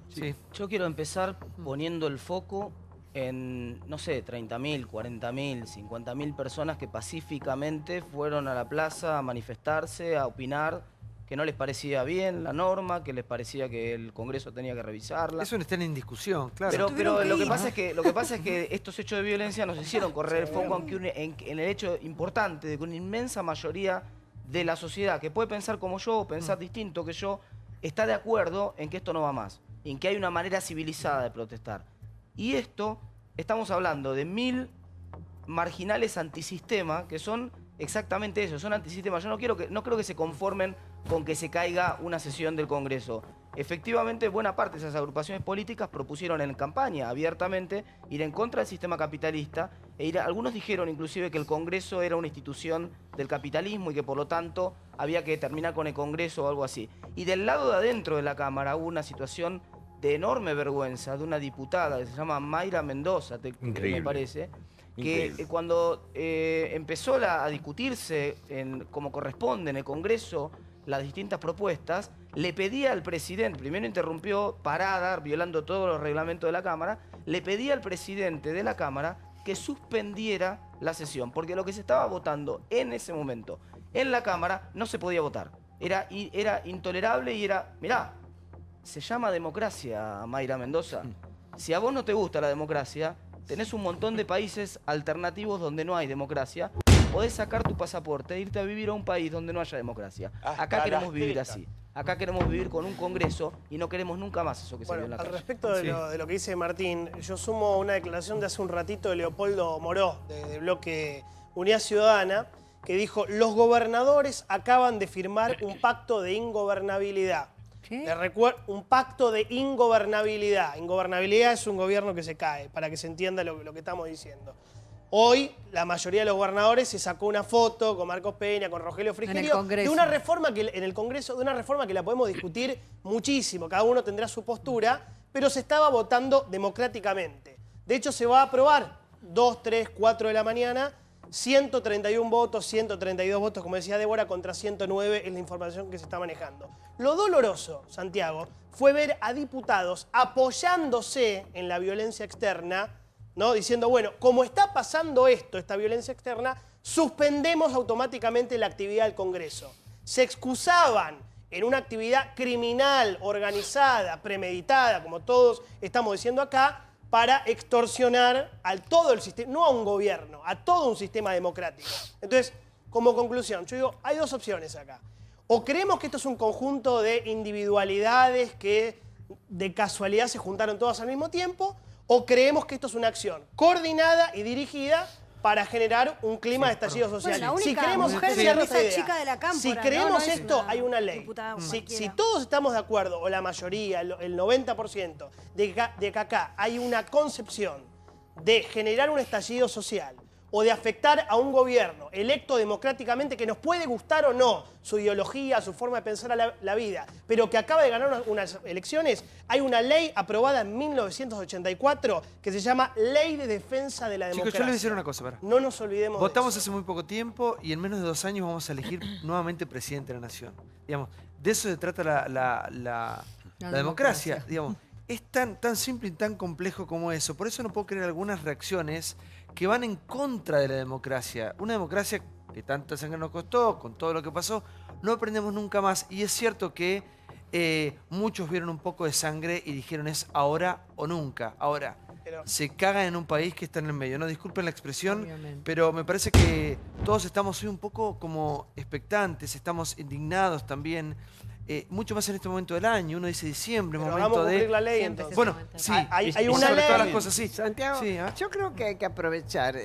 Sí. Yo quiero empezar poniendo el foco en, no sé, 30.000, 40.000, 50.000 personas que pacíficamente fueron a la plaza a manifestarse, a opinar, que no les parecía bien la norma, que les parecía que el Congreso tenía que revisarla. Eso no está en discusión, claro. Pero lo que pasa es que estos hechos de violencia nos hicieron correr el foco en el hecho importante de que una inmensa mayoría de la sociedad, que puede pensar como yo o pensar distinto que yo, está de acuerdo en que esto no va más, en que hay una manera civilizada de protestar. Y esto, estamos hablando de 1000 marginales antisistema, que son exactamente eso, son antisistemas. Yo no creo que se conformen con que se caiga una sesión del Congreso. Efectivamente, buena parte de esas agrupaciones políticas propusieron en campaña abiertamente ir en contra del sistema capitalista. Algunos dijeron inclusive que el Congreso era una institución del capitalismo y que por lo tanto había que terminar con el Congreso o algo así. Y del lado de adentro de la Cámara hubo una situación de enorme vergüenza de una diputada que se llama Mayra Mendoza, me parece, que cuando empezó a discutirse como corresponde en el Congreso las distintas propuestas, le pedía al presidente, primero interrumpió parada, violando todos los reglamentos de la Cámara, le pedía al presidente de la Cámara que suspendiera la sesión, porque lo que se estaba votando en ese momento en la Cámara no se podía votar. Era intolerable y era, mirá, se llama democracia, Mayra Mendoza. Si a vos no te gusta la democracia, tenés un montón de países alternativos donde no hay democracia. Podés sacar tu pasaporte e irte a vivir a un país donde no haya democracia. Acá queremos vivir así. Acá queremos vivir con un Congreso y no queremos nunca más eso que se vio en la calle. Al respecto de lo que dice Martín, yo sumo una declaración de hace un ratito de Leopoldo Moró, de Bloque Unidad Ciudadana, que dijo: los gobernadores acaban de firmar un pacto de ingobernabilidad. Les recuerdo, un pacto de ingobernabilidad. Ingobernabilidad es un gobierno que se cae, para que se entienda lo que estamos diciendo. Hoy, la mayoría de los gobernadores se sacó una foto con Marcos Peña, con Rogelio Frigerio, de una reforma que en el Congreso, de una reforma que la podemos discutir muchísimo, cada uno tendrá su postura, pero se estaba votando democráticamente. De hecho, se va a aprobar 2, 3, 4 de la mañana, 131 votos, 132 votos, como decía Débora, contra 109 es la información que se está manejando. Lo doloroso, Santiago, fue ver a diputados apoyándose en la violencia externa, ¿no? Diciendo, bueno, como está pasando esta violencia externa, suspendemos automáticamente la actividad del Congreso. Se excusaban en una actividad criminal, organizada, premeditada, como todos estamos diciendo acá, para extorsionar a todo el sistema, no a un gobierno, a todo un sistema democrático. Entonces, como conclusión, yo digo, hay dos opciones acá. O creemos que esto es un conjunto de individualidades que de casualidad se juntaron todas al mismo tiempo, o creemos que esto es una acción coordinada y dirigida para generar un clima de estallido social. Bueno, la única si creemos mujer chica de la cámpora, si creemos no esto, hay una ley. Si todos estamos de acuerdo, o la mayoría, el 90%, de que acá hay una concepción de generar un estallido social o de afectar a un gobierno electo democráticamente, que nos puede gustar o no su ideología, su forma de pensar a la vida, pero que acaba de ganar unas elecciones, hay una ley aprobada en 1984 que se llama Ley de Defensa de la Democracia. Chicos, yo les voy a decir una cosa, no nos olvidemos Votamos de eso. hace muy poco tiempo y en menos de 2 años vamos a elegir nuevamente presidente de la nación. Digamos, de eso se trata la democracia. Digamos, es tan simple y tan complejo como eso. Por eso no puedo creer algunas reacciones que van en contra de la democracia. Una democracia que tanta sangre nos costó, con todo lo que pasó, no aprendemos nunca más. Y es cierto que muchos vieron un poco de sangre y dijeron es ahora o nunca. Ahora, se cagan en un país que está en el medio. No, disculpen la expresión, pero me parece que todos estamos hoy un poco como expectantes, estamos indignados también. Mucho más en este momento del año, uno dice diciembre, pero momento de... la ley, entonces. Bueno, sí, hay una ley. Todas las cosas, sí. Santiago, sí, yo creo que hay que aprovechar,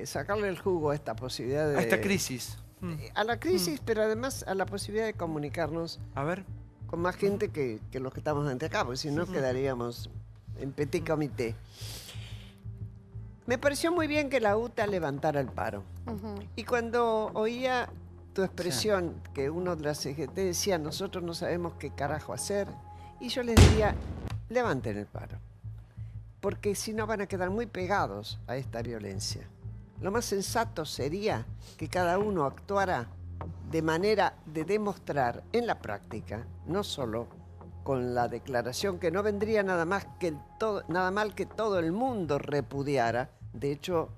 sacarle el jugo a esta posibilidad de... A esta crisis. A la crisis, pero además a la posibilidad de comunicarnos con más gente que los que estamos ante acá, porque si no quedaríamos en petit comité. Me pareció muy bien que la UTA levantara el paro. Y cuando oía tu expresión, que uno de las CGT decía, nosotros no sabemos qué carajo hacer, y yo les diría, levanten el paro, porque si no van a quedar muy pegados a esta violencia. Lo más sensato sería que cada uno actuara de manera de demostrar en la práctica, no solo con la declaración, que no vendría nada mal que todo el mundo repudiara. De hecho,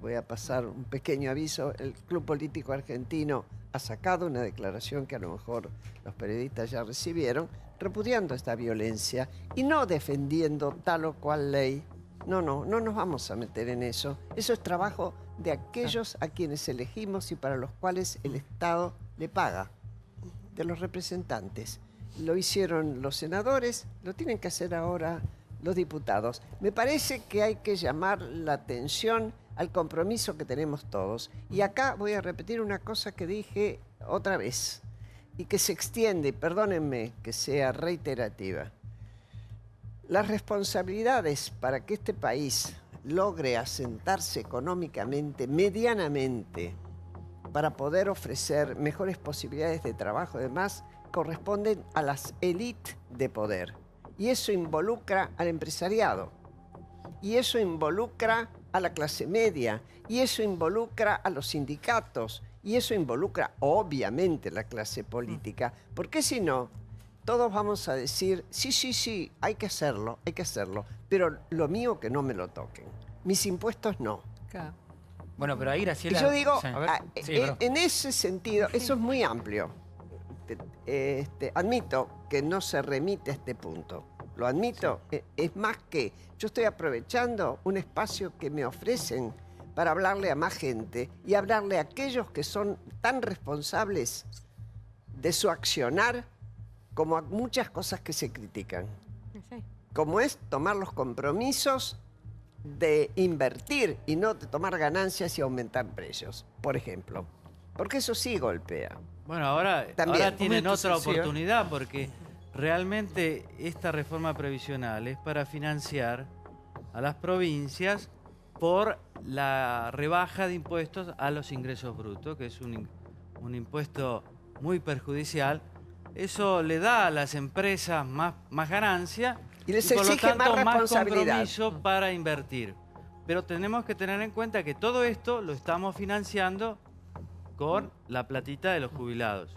voy a pasar un pequeño aviso, el Club Político Argentino ha sacado una declaración que a lo mejor los periodistas ya recibieron, repudiando esta violencia y no defendiendo tal o cual ley. No nos vamos a meter en eso. Eso es trabajo de aquellos a quienes elegimos y para los cuales el Estado le paga, de los representantes. Lo hicieron los senadores, lo tienen que hacer ahora los diputados. Me parece que hay que llamar la atención al compromiso que tenemos todos. Y acá voy a repetir una cosa que dije otra vez y que se extiende, perdónenme que sea reiterativa. Las responsabilidades para que este país logre asentarse económicamente, medianamente, para poder ofrecer mejores posibilidades de trabajo y demás, corresponden a las élites de poder. Y eso involucra al empresariado. Y eso involucra a la clase media. Y eso involucra a los sindicatos. Y eso involucra, obviamente, la clase política. Porque si no, todos vamos a decir, sí, hay que hacerlo, pero lo mío que no me lo toquen. Mis impuestos no. Claro. Bueno, pero ahí Graciela... Y yo digo, sí. en ese sentido, eso es muy amplio. Admito que no se remite a este punto. Lo admito. Sí. Es más que yo estoy aprovechando un espacio que me ofrecen para hablarle a más gente y hablarle a aquellos que son tan responsables de su accionar como a muchas cosas que se critican. Sí. Como es tomar los compromisos de invertir y no de tomar ganancias y aumentar precios, por ejemplo. Porque eso sí golpea. Bueno, ahora tienen otra oportunidad porque realmente esta reforma previsional es para financiar a las provincias por la rebaja de impuestos a los ingresos brutos, que es un impuesto muy perjudicial. Eso le da a las empresas más ganancia y les exige más responsabilidad. Compromiso para invertir. Pero tenemos que tener en cuenta que todo esto lo estamos financiando con la platita de los jubilados.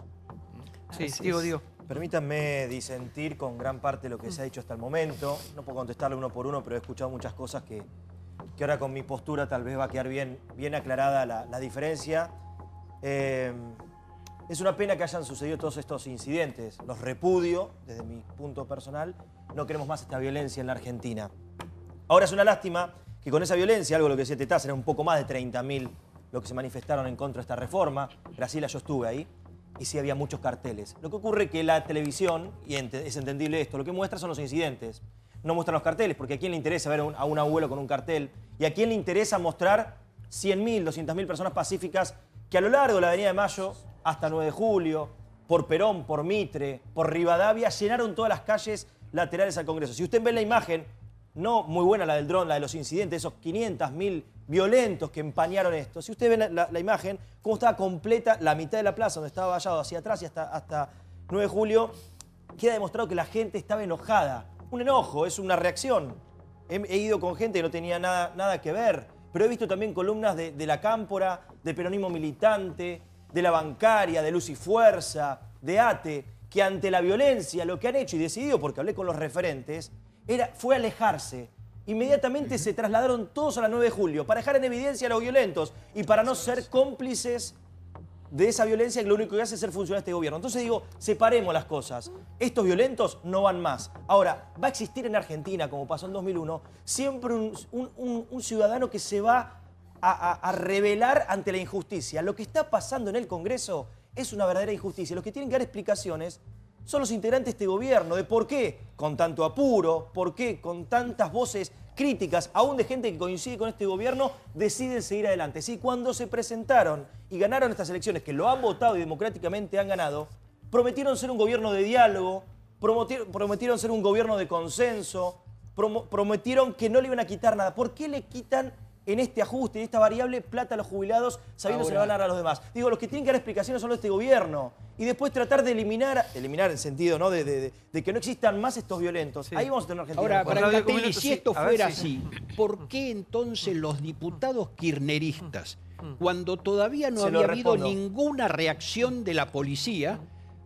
Sí, digo. Permítanme disentir con gran parte de lo que se ha dicho hasta el momento. No puedo contestarle uno por uno, pero he escuchado muchas cosas que ahora con mi postura tal vez va a quedar bien aclarada la diferencia. Es una pena que hayan sucedido todos estos incidentes. Los repudio desde mi punto personal. No queremos más esta violencia en la Argentina. Ahora es una lástima que con esa violencia, algo de lo que decía Tetaz, eran un poco más de 30.000 los que se manifestaron en contra de esta reforma. Graciela, yo estuve ahí y sí había muchos carteles. Lo que ocurre es que la televisión, y es entendible esto, lo que muestra son los incidentes. No muestran los carteles, porque ¿a quién le interesa ver a un abuelo con un cartel? ¿Y a quién le interesa mostrar 100.000, 200.000 personas pacíficas que a lo largo de la Avenida de Mayo, hasta 9 de julio, por Perón, por Mitre, por Rivadavia, llenaron todas las calles laterales al Congreso? Si usted ve la imagen, no muy buena la del dron, la de los incidentes, esos 500.000 violentos que empañaron esto. Si usted ve la imagen, cómo estaba completa la mitad de la plaza, donde estaba vallado hacia atrás y hasta 9 de julio, queda demostrado que la gente estaba enojada. Un enojo, es una reacción. He ido con gente que no tenía nada que ver, pero he visto también columnas de la Cámpora, de peronismo militante, de la bancaria, de Luz y Fuerza, de ATE, que ante la violencia lo que han hecho y decidido, porque hablé con los referentes, fue alejarse. Inmediatamente se trasladaron todos a la 9 de julio para dejar en evidencia a los violentos y para no ser cómplices de esa violencia que lo único que hace es ser funcionar este gobierno. Entonces digo, separemos las cosas. Estos violentos no van más. Ahora, va a existir en Argentina, como pasó en 2001, siempre un ciudadano que se va a rebelar ante la injusticia. Lo que está pasando en el Congreso es una verdadera injusticia. Los que tienen que dar explicaciones son los integrantes de este gobierno, de por qué con tanto apuro, por qué con tantas voces críticas, aún de gente que coincide con este gobierno, deciden seguir adelante. Sí, cuando se presentaron y ganaron estas elecciones, que lo han votado y democráticamente han ganado, prometieron ser un gobierno de diálogo, prometieron ser un gobierno de consenso, prometieron que no le iban a quitar nada. ¿Por qué le quitan en este ajuste, en esta variable, plata a los jubilados, sabiendo que se le van a dar a los demás? Digo, los que tienen que dar explicaciones son los de este gobierno. Y después tratar de eliminar en sentido, ¿no? de que no existan más estos violentos. Sí. Ahí vamos a tener Argentina. Ahora, para Catelli, si esto fuera así, por qué entonces los diputados kirchneristas, cuando todavía no Se lo había habido respondo. ninguna reacción de la policía,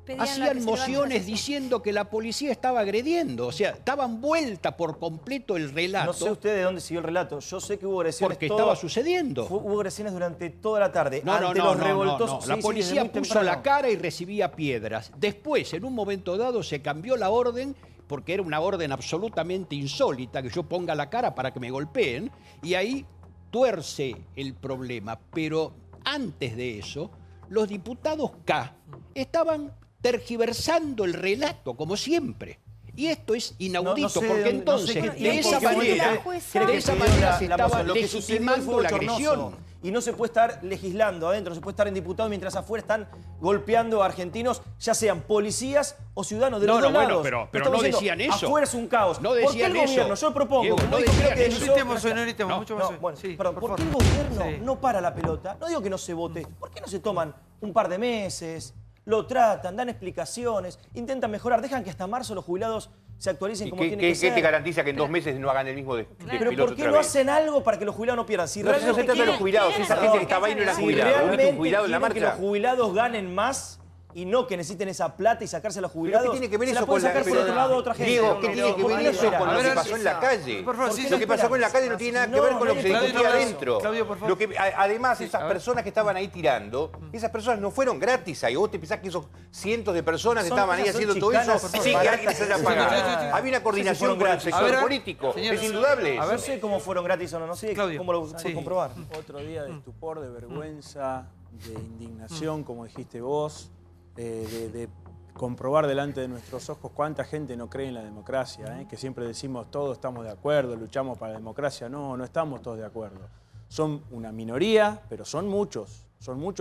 Pedían la que hacían se mociones levante la diciendo que la policía estaba agrediendo? O sea, daban vuelta por completo el relato. No sé usted de dónde siguió el relato. Yo sé que hubo agresiones. Porque estaba sucediendo. Hubo agresiones durante toda la tarde. No, ante no, los revoltosos. no. Sí, La sí, policía desde muy puso temprano. la cara y recibía piedras. Después, en un momento dado, se cambió la orden, porque era una orden absolutamente insólita, que yo ponga la cara para que me golpeen, y ahí tuerce el problema. Pero antes de eso, los diputados K estaban tergiversando el relato, como siempre. Y esto es inaudito, No sé de porque dónde- entonces, no sé qué de esa tiempo, manera, cree de que esa pidió manera se la estaba moción. Lo que sucedió hoy legitimando fue la bochornoso. agresión. Y no se puede estar legislando adentro, no se puede estar en diputado mientras afuera están golpeando a argentinos, ya sean policías o ciudadanos de los dos bueno, lados. pero estamos no diciendo, decían eso. Afuera es un caos. No ¿Por qué decían el eso. gobierno? Yo propongo, Diego, como no dijo, creo decían que eso. hizo- No iritemos hoy, no iritemos, mucho más. bueno, Sí, perdón, por ¿por qué el favor. gobierno Sí. no para la pelota? No digo que no se vote. ¿Por qué no se toman un par de meses? Lo tratan, dan explicaciones, intentan mejorar, dejan que hasta marzo los jubilados se actualicen ¿Y como qué, tiene qué- que qué ser. te garantiza que en 2 meses no hagan el mismo Pero despilote ¿por qué otra no vez? hacen algo para que los jubilados no pierdan? Si Pero eso no se trata de los jubilados, esa gente que estaba ahí no era si jubilado. ¿No realmente es un jubilado en la quieren que marcha? los jubilados ganen más y no que necesiten esa plata y sacarse a los jubilados, ¿Pero qué tiene que ver se eso la con pueden la sacar por otro lado a otra gente. Diego, ¿qué tiene que ¿Por ver qué eso esperan? con lo A que ver, pasó en la calle? por favor, sí, Lo que sí, pasó en la calle no tiene nada que No, ver con lo no que se tiene discutía que ver eso. adentro. Claudio, por favor. Lo que, además, esas a ver. personas que estaban ahí tirando, esas personas no fueron gratis ahí. ¿Vos te pensás que esos cientos de personas Son- estaban ahí esas son haciendo todo chicanas, eso por sin favor. que alguien les haya Sí, pagado? sí, sí, sí. Había una coordinación fueron con el gratis. sector A ver, político. señor. Es indudable A eso. ver, no sé cómo fueron gratis o no, no sé Claudio. cómo lo puede comprobar. Otro día de estupor, de vergüenza, de indignación, como dijiste vos, de comprobar delante de nuestros ojos cuánta gente no cree en la democracia, que siempre decimos todos estamos de acuerdo, luchamos para la democracia. No, no estamos todos de acuerdo. Son una minoría, pero son muchos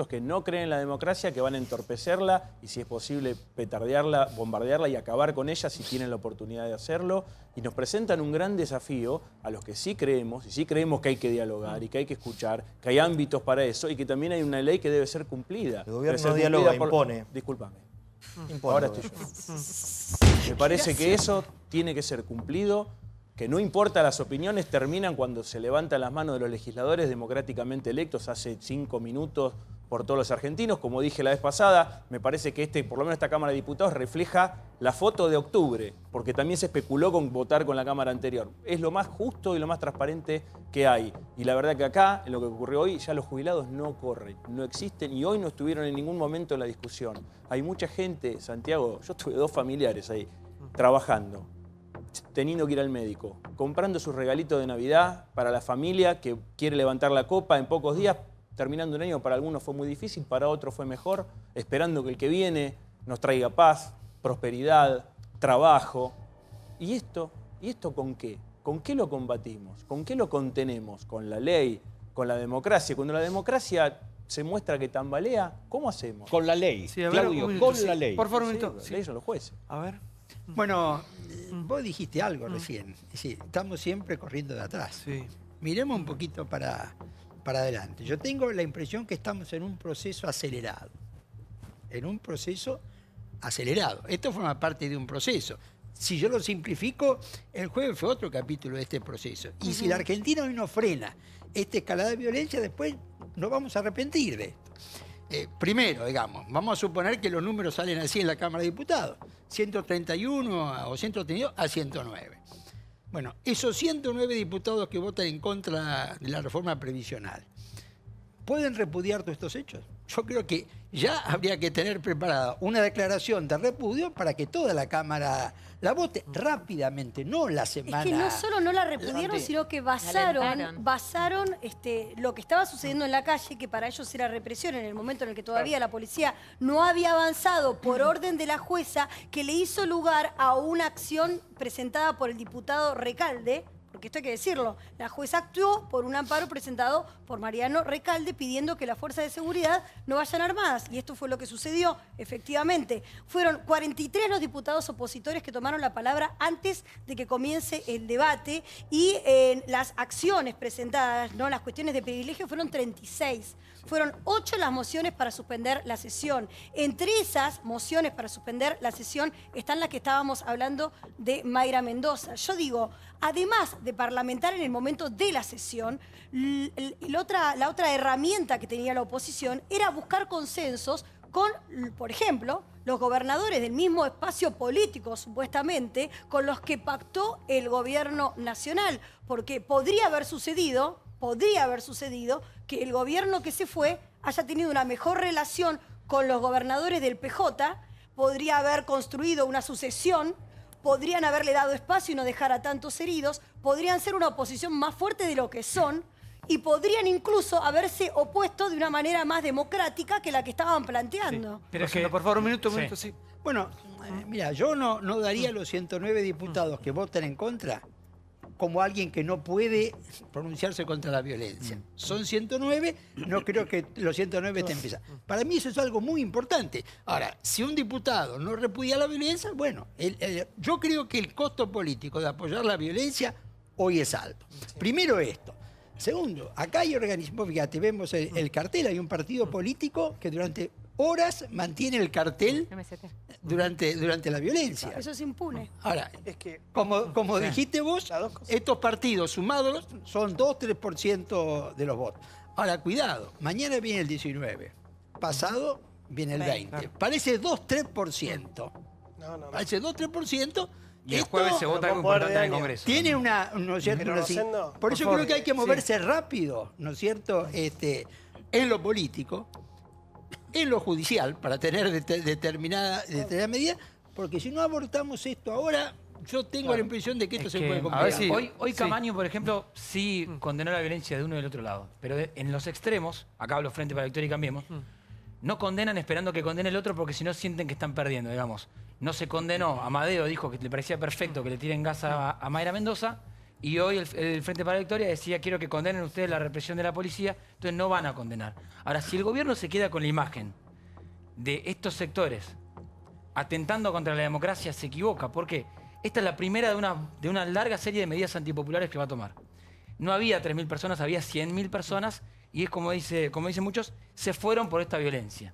que no creen en la democracia, que van a entorpecerla y si es posible petardearla, bombardearla y acabar con ella si tienen la oportunidad de hacerlo. Y nos presentan un gran desafío a los que sí creemos, y sí creemos que hay que dialogar y que hay que escuchar, que hay ámbitos para eso y que también hay una ley que debe ser cumplida. El gobierno Debe ser no dialoga, cumplida impone. Discúlpame. Impone, Ahora estoy yo. Me parece que eso tiene que ser cumplido, que no importa las opiniones, terminan cuando se levantan las manos de los legisladores democráticamente electos hace 5 minutos por todos los argentinos. Como dije la vez pasada, me parece que por lo menos esta Cámara de Diputados refleja la foto de octubre, porque también se especuló con votar con la Cámara anterior. Es lo más justo y lo más transparente que hay. Y la verdad que acá, en lo que ocurrió hoy, ya los jubilados no corren, no existen y hoy no estuvieron en ningún momento en la discusión. Hay mucha gente, Santiago, yo tuve 2 familiares ahí, trabajando, teniendo que ir al médico, comprando sus regalitos de Navidad para la familia que quiere levantar la copa en pocos días, terminando un año para algunos fue muy difícil, para otros fue mejor, esperando que el que viene nos traiga paz, prosperidad, trabajo. ¿Y esto con qué? ¿Con qué lo combatimos? ¿Con qué lo contenemos? ¿Con la ley? ¿Con la democracia? Cuando la democracia se muestra que tambalea, ¿cómo hacemos? Con la ley, Sí, a ver, Claudio, un minuto, con sí. la ley. Por favor, un Sí, minuto. la Sí. ley son los jueces. A ver. Bueno, vos dijiste algo recién. Es decir, estamos siempre corriendo de atrás. Sí. Miremos un poquito para adelante. Yo tengo la impresión que estamos en un proceso acelerado. En un proceso acelerado. Esto forma parte de un proceso. Si yo lo simplifico, el jueves fue otro capítulo de este proceso. Y si la Argentina hoy no frena esta escalada de violencia, después nos vamos a arrepentir de esto. Primero, digamos, vamos a suponer que los números salen así en la Cámara de Diputados. 131 o 132 a 109. Bueno, esos 109 diputados que votan en contra de la reforma previsional, ¿pueden repudiar todos estos hechos? Yo creo que ya habría que tener preparada una declaración de repudio para que toda la Cámara la vote rápidamente, no la semana. Es que no solo no la repudieron, antes. sino que alentaron. basaron lo que estaba sucediendo en la calle, que para ellos era represión en el momento en el que todavía la policía no había avanzado por orden de la jueza, que le hizo lugar a una acción presentada por el diputado Recalde, porque esto hay que decirlo, la jueza actuó por un amparo presentado por Mariano Recalde pidiendo que las fuerzas de seguridad no vayan armadas. Y esto fue lo que sucedió, efectivamente. Fueron 43 los diputados opositores que tomaron la palabra antes de que comience el debate y las acciones presentadas, ¿no? Las cuestiones de privilegio fueron 36. Fueron 8 las mociones para suspender la sesión. Entre esas mociones para suspender la sesión están las que estábamos hablando de Mayra Mendoza. Yo digo, además de parlamentar en el momento de la sesión, la otra herramienta que tenía la oposición era buscar consensos con, por ejemplo, los gobernadores del mismo espacio político, supuestamente, con los que pactó el gobierno nacional. Porque podría haber sucedido que el gobierno que se fue haya tenido una mejor relación con los gobernadores del PJ, podría haber construido una sucesión, podrían haberle dado espacio y no dejar a tantos heridos, podrían ser una oposición más fuerte de lo que son, y podrían incluso haberse opuesto de una manera más democrática que la que estaban planteando. Sí. Pero por favor, un minuto, sí. Bueno, mira, yo no daría a los 109 diputados que votan en contra como alguien que no puede pronunciarse contra la violencia. Son 109, no creo que los 109 estén pesados. Para mí eso es algo muy importante. Ahora, si un diputado no repudia la violencia, bueno, yo creo que el costo político de apoyar la violencia hoy es alto. Primero esto. Segundo, acá hay organismos, fíjate, vemos el cartel, hay un partido político que durante horas mantiene el cartel durante la violencia. Eso es impune. Ahora, como dijiste vos, estos partidos sumados son 2-3% de los votos. Ahora, cuidado, mañana viene el 19, pasado viene el 20. Parece 2-3%. Parece 2-3%. Y el jueves se vota algo importante en el Congreso. Tiene una, ¿no es cierto? Por eso creo que hay que moverse rápido, ¿no es cierto? En lo político, en lo judicial, para tener determinada medida, porque si no abortamos esto ahora, yo tengo la impresión de que esto se puede complicar. Hoy Camaño, por ejemplo, sí condenó la violencia de uno y del otro lado, pero en los extremos, acá hablo Frente para la Victoria y Cambiemos, no condenan esperando que condene el otro porque si no sienten que están perdiendo, digamos. No se condenó, Amadeo dijo que le parecía perfecto que le tiren gas a Mayra Mendoza, y hoy el Frente para la Victoria decía, quiero que condenen ustedes la represión de la policía, entonces no van a condenar. Ahora, si el gobierno se queda con la imagen de estos sectores atentando contra la democracia, se equivoca. ¿Por qué? Esta es la primera de una larga serie de medidas antipopulares que va a tomar. No había 3.000 personas, había 100.000 personas, y es como dicen muchos, se fueron por esta violencia.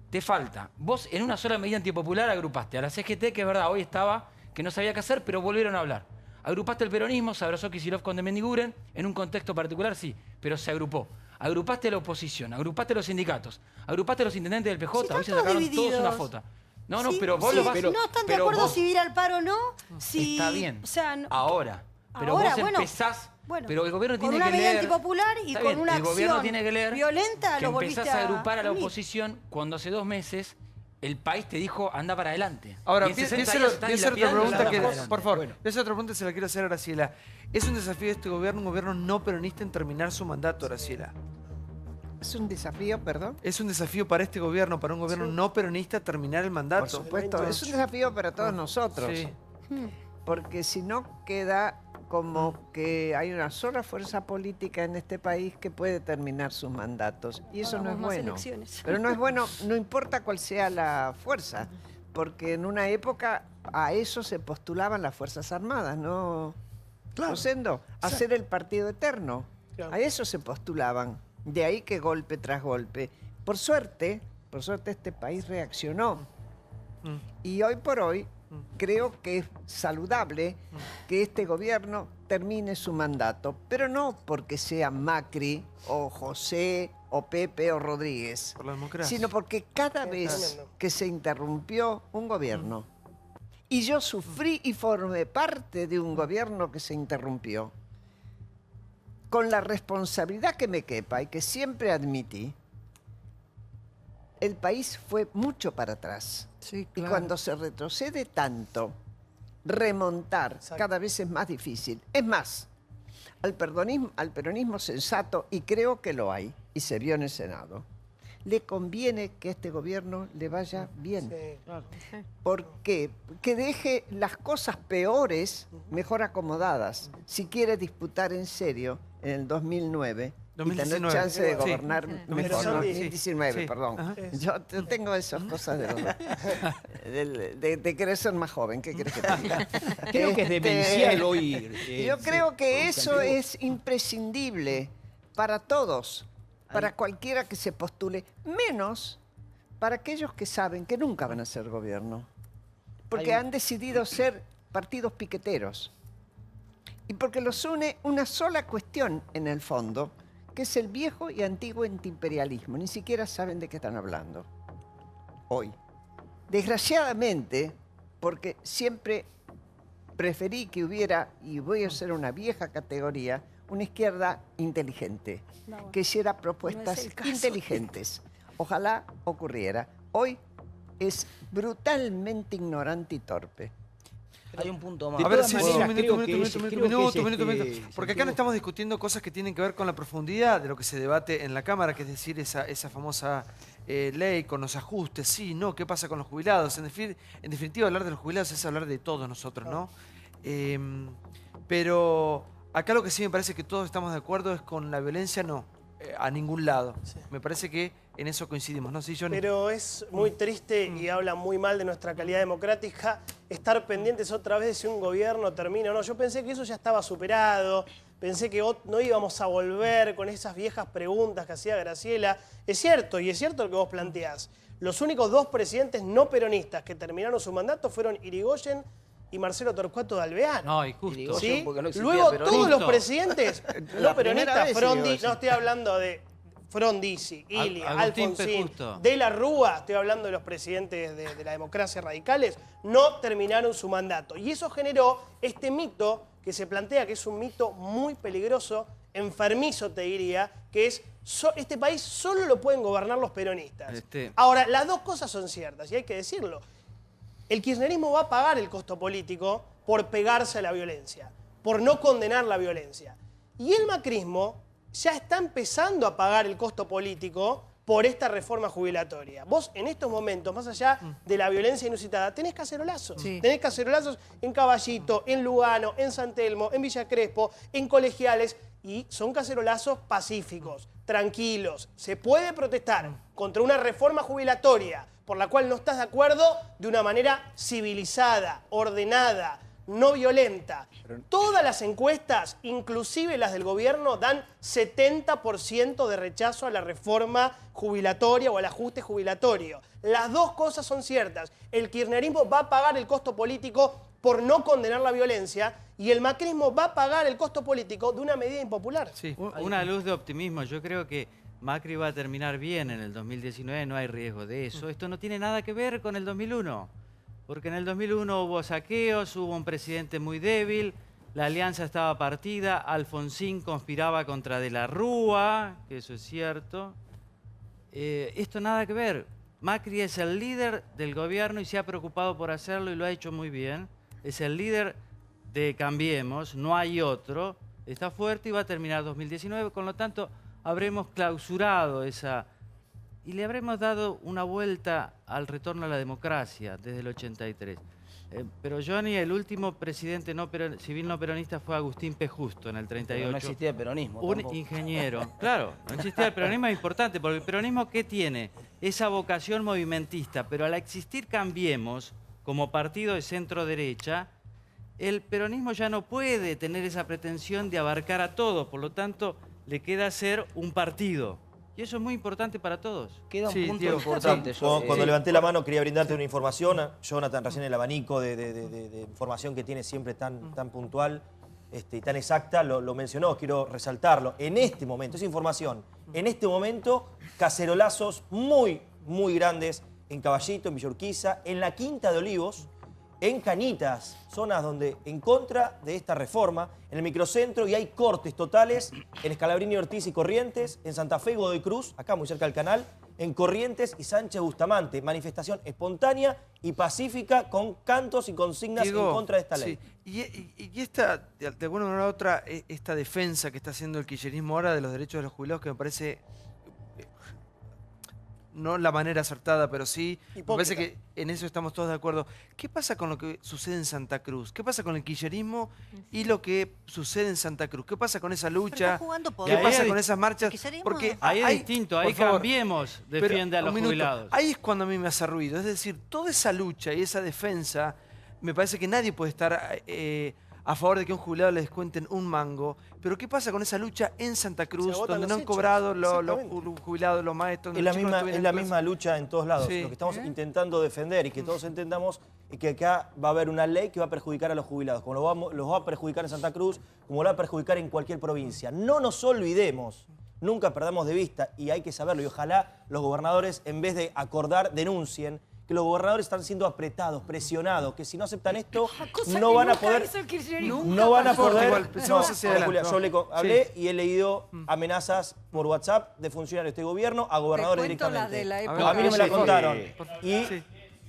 Te falta. Vos en una sola medida antipopular agrupaste a la CGT, que es verdad, hoy estaba, que no sabía qué hacer, pero volvieron a hablar. Agrupaste el peronismo, se abrazó Kicillof con de Mendiguren, en un contexto particular sí, pero se agrupó. Agrupaste a la oposición, agrupaste a los sindicatos, agrupaste a los intendentes del PJ, hoy se sacaron todos una foto. No, pero vos lo vas... no están de acuerdo si ir al paro o no. Está bien, o sea, ahora. Pero vos empezás... Pero el gobierno tiene que leer... Con una medida antipopular y con una acción violenta lo volviste a... empezás a agrupar a la oposición cuando hace 2 meses el país te dijo anda para adelante. Ahora, voy a hacer otra pregunta que... Por favor, voy a hacer otra pregunta, se la quiero hacer a Graciela. ¿Es un desafío de este gobierno, un gobierno no peronista, en terminar su mandato, Graciela? ¿Es un desafío, perdón? ¿Es un desafío para este gobierno, para un gobierno no peronista, terminar el mandato? Por supuesto, es un desafío para todos nosotros. Sí. Porque si no queda como que hay una sola fuerza política en este país que puede terminar sus mandatos. Y eso no es bueno. Pero no es bueno, no importa cuál sea la fuerza, porque en una época a eso se postulaban las Fuerzas Armadas, ¿no? Claro. Hacer el partido eterno. Claro. A eso se postulaban. De ahí que golpe tras golpe. Por suerte este país reaccionó. Y hoy por hoy creo que es saludable que este gobierno termine su mandato, pero no porque sea Macri o José o Pepe o Rodríguez, por la democracia, sino porque cada vez que se interrumpió un gobierno, y yo sufrí y formé parte de un gobierno que se interrumpió, con la responsabilidad que me quepa y que siempre admití, el país fue mucho para atrás. Sí, claro. Y cuando se retrocede tanto, remontar cada vez es más difícil. Es más, al peronismo sensato, y creo que lo hay, y se vio en el Senado, le conviene que a este gobierno le vaya bien. Sí, claro. ¿Por qué? Que deje las cosas peores mejor acomodadas. Si quiere disputar en serio en el 2009... y tener chance de gobernar mejor. 2019, perdón. Ajá. Yo tengo esas cosas de querer ser más joven. ¿Qué querés que te diga? Creo que es demencial oír. Yo creo que eso es imprescindible para todos, para cualquiera que se postule, menos para aquellos que saben que nunca van a ser gobierno, porque han decidido ser partidos piqueteros. y porque los une una sola cuestión en el fondo, que es el viejo y antiguo antiimperialismo. Ni siquiera saben de qué están hablando hoy. Desgraciadamente, porque siempre preferí que hubiera, y voy a ser una vieja categoría, una izquierda inteligente, que hiciera propuestas inteligentes. Ojalá ocurriera. Hoy es brutalmente ignorante y torpe. Hay un punto más. A ver, sí, un minuto. Porque acá no estamos discutiendo cosas que tienen que ver con la profundidad de lo que se debate en la Cámara, que es decir, esa famosa ley con los ajustes, sí, no, qué pasa con los jubilados. En definitiva, hablar de los jubilados es hablar de todos nosotros, ¿no? Pero acá lo que sí me parece que todos estamos de acuerdo es con la violencia, no, a ningún lado. Sí. Me parece que en eso coincidimos, ¿no? Sí, Johnny. Pero es muy triste y habla muy mal de nuestra calidad democrática estar pendientes otra vez de si un gobierno termina o no. Yo pensé que eso ya estaba superado, pensé que no íbamos a volver con esas viejas preguntas que hacía Graciela. Es cierto, y es cierto lo que vos planteás. Los únicos 2 presidentes no peronistas que terminaron su mandato fueron Irigoyen y Marcelo Torcuato de Alvear. No, y justo. ¿Sí? No luego todos los presidentes no peronistas, no estoy hablando de Frondizi, Ilia, Alfonsín, de la Rúa, estoy hablando de los presidentes de la democracia radicales, no terminaron su mandato. Y eso generó este mito que se plantea, que es un mito muy peligroso, enfermizo te diría, que es este país solo lo pueden gobernar los peronistas. Ahora, las dos cosas son ciertas y hay que decirlo. El kirchnerismo va a pagar el costo político por pegarse a la violencia, por no condenar la violencia. Y el macrismo ya está empezando a pagar el costo político por esta reforma jubilatoria. Vos en estos momentos, más allá de la violencia inusitada, tenés cacerolazos. Sí. Tenés cacerolazos en Caballito, en Lugano, en San Telmo, en Villa Crespo, en Colegiales, y son cacerolazos pacíficos, tranquilos. Se puede protestar contra una reforma jubilatoria por la cual no estás de acuerdo de una manera civilizada, ordenada, no violenta. Todas las encuestas, inclusive las del gobierno, dan 70% de rechazo a la reforma jubilatoria o al ajuste jubilatorio. Las dos cosas son ciertas. El kirchnerismo va a pagar el costo político por no condenar la violencia y el macrismo va a pagar el costo político de una medida impopular. Sí, una luz de optimismo. Yo creo que Macri va a terminar bien en el 2019, no hay riesgo de eso. Esto no tiene nada que ver con el 2001. Porque en el 2001 hubo saqueos, hubo un presidente muy débil, la alianza estaba partida, Alfonsín conspiraba contra De la Rúa, que eso es cierto. Esto nada que ver. Macri es el líder del gobierno y se ha preocupado por hacerlo y lo ha hecho muy bien. Es el líder de Cambiemos, no hay otro. Está fuerte y va a terminar 2019, con lo tanto habremos clausurado esa... y le habremos dado una vuelta al retorno a la democracia desde el 83. Pero Johnny, el último presidente civil no peronista fue Agustín P. Justo en el 38. Pero no existía el peronismo. Un tampoco. ingeniero. Claro, no existía el peronismo, es importante, porque el peronismo ¿qué tiene? Esa vocación movimentista, pero al existir Cambiemos como partido de centro-derecha, el peronismo ya no puede tener esa pretensión de abarcar a todos, por lo tanto le queda ser un partido. Y eso es muy importante para todos. Queda un punto importante. Cuando levanté la mano quería brindarte una información. Jonathan, recién el abanico de información que tiene siempre tan puntual y tan exacta, lo mencionó, quiero resaltarlo. En este momento, esa información, en este momento, cacerolazos muy grandes en Caballito, en Villa Urquiza, en la Quinta de Olivos, en Cañitas, zonas donde en contra de esta reforma, en el microcentro, y hay cortes totales en Escalabrini, Ortiz y Corrientes, en Santa Fe y Godoy Cruz, acá muy cerca del canal, en Corrientes y Sánchez Bustamante. Manifestación espontánea y pacífica con cantos y consignas en contra de esta ley. Sí. Y esta, de alguna manera u otra, esta defensa que está haciendo el kirchnerismo ahora de los derechos de los jubilados, que me parece... no la manera acertada, pero sí, me parece que en eso estamos todos de acuerdo. ¿Qué pasa con lo que sucede en Santa Cruz? ¿Qué pasa con el kirchnerismo y lo que sucede en Santa Cruz? ¿Qué pasa con esa lucha? ¿Qué pasa con esas marchas? Porque ahí es distinto, ahí Cambiemos defiende a los jubilados. Ahí es cuando a mí me hace ruido. Es decir, toda esa lucha y esa defensa, me parece que nadie puede estar a favor de que a un jubilado le descuenten un mango. Pero ¿qué pasa con esa lucha en Santa Cruz, donde no han cobrado los jubilados, los maestros? Es la misma lucha en todos lados. Sí. Lo que estamos intentando defender y que todos entendamos que acá va a haber una ley que va a perjudicar a los jubilados, como los va a perjudicar en Santa Cruz, como lo va a perjudicar en cualquier provincia. No nos olvidemos, nunca perdamos de vista, y hay que saberlo, y ojalá los gobernadores, en vez de acordar, denuncien, que los gobernadores están siendo apretados, presionados, que si no aceptan esto, no van a poder... No van a poder... Julia, yo hablé y he leído amenazas por WhatsApp de funcionarios de este gobierno a gobernadores directamente. A mí no me la contaron. Y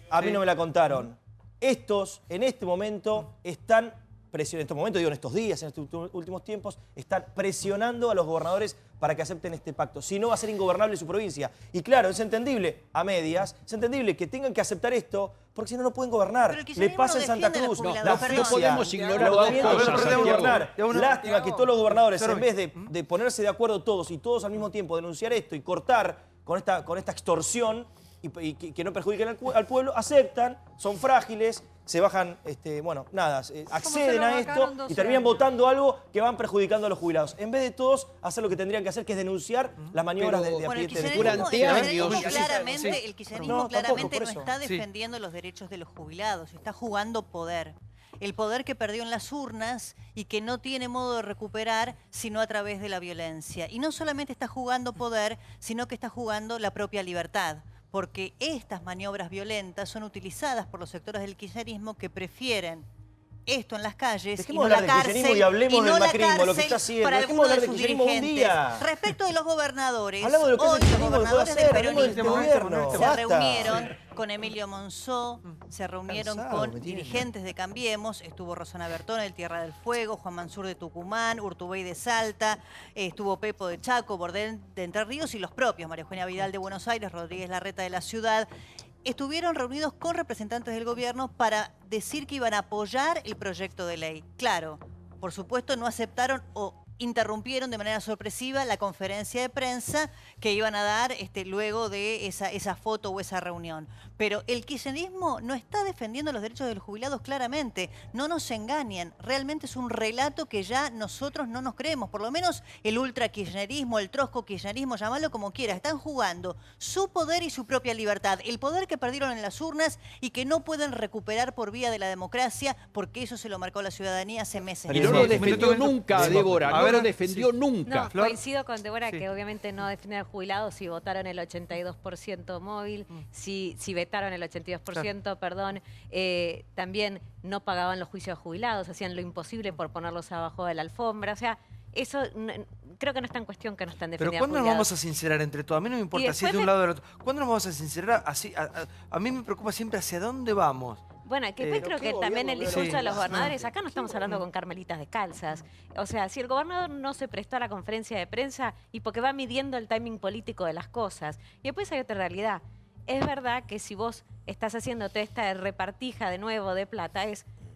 a mí no me la contaron. Estos, en este momento, están presionando, en estos momentos, digo en estos días, en estos últimos tiempos, están presionando a los gobernadores para que acepten este pacto. Si no, va a ser ingobernable su provincia. Y claro, es entendible, a medias, es entendible que tengan que aceptar esto, porque si no, no pueden gobernar. Le pasa en Santa Cruz. No podemos ignorar dos cosas. Lástima que todos los gobernadores, en vez de ponerse de acuerdo todos y todos al mismo tiempo denunciar esto y cortar con esta extorsión, y que no perjudiquen al pueblo, aceptan, son frágiles, se bajan, bueno, nada, acceden a esto y terminan votando algo que van perjudicando a los jubilados. En vez de todos hacer lo que tendrían que hacer, que es denunciar las maniobras de apriete. Durante años. El kirchnerismo claramente no está defendiendo los derechos de los jubilados, está jugando poder. El poder que perdió en las urnas y que no tiene modo de recuperar sino a través de la violencia. Y no solamente está jugando poder, sino que está jugando la propia libertad. Porque estas maniobras violentas son utilizadas por los sectores del kirchnerismo que prefieren esto en las calles y no la cárcel, y hablemos del macrismo, lo que está haciendo. para algunos de sus dirigentes. Respecto de los gobernadores, hoy los gobernadores del peronismo se reunieron con Emilio Monzó, se reunieron con dirigentes de Cambiemos, estuvo Rosana Bertone del Tierra del Fuego, Juan Mansur de Tucumán, Urtubey de Salta, estuvo Pepo de Chaco, Bordel de Entre Ríos y los propios, María Eugenia Vidal de Buenos Aires, Rodríguez Larreta de la Ciudad. Estuvieron reunidos con representantes del gobierno para decir que iban a apoyar el proyecto de ley. Claro, por supuesto no aceptaron o interrumpieron de manera sorpresiva la conferencia de prensa que iban a dar luego de esa foto o esa reunión. Pero el kirchnerismo no está defendiendo los derechos de los jubilados claramente. No nos engañen. Realmente es un relato que ya nosotros no nos creemos. Por lo menos el ultra-kirchnerismo, el trosco-kirchnerismo, llamalo como quieras. Están jugando su poder y su propia libertad. El poder que perdieron en las urnas y que no pueden recuperar por vía de la democracia porque eso se lo marcó la ciudadanía hace meses. Y no lo defendió nunca, Débora. No lo defendió nunca. No, coincido con Débora que obviamente no defienden al jubilado si votaron el 82% móvil, si vetaron el 82%, perdón, también no pagaban los juicios de jubilados, hacían lo imposible por ponerlos abajo de la alfombra. O sea, eso creo que no está en cuestión que no están defendiendo. Pero ¿cuándo nos vamos a sincerar entre todos? A mí no me importa si es de un lado o del otro. ¿Cuándo nos vamos a sincerar así? A mí me preocupa siempre hacia dónde vamos. Bueno, que después creo que también el discurso de los gobernadores, acá no estamos hablando con carmelitas descalzas. O sea, si el gobernador no se prestó a la conferencia de prensa y porque va midiendo el timing político de las cosas. Y después hay otra realidad. Es verdad que si vos estás haciendo toda esta repartija de nuevo de plata,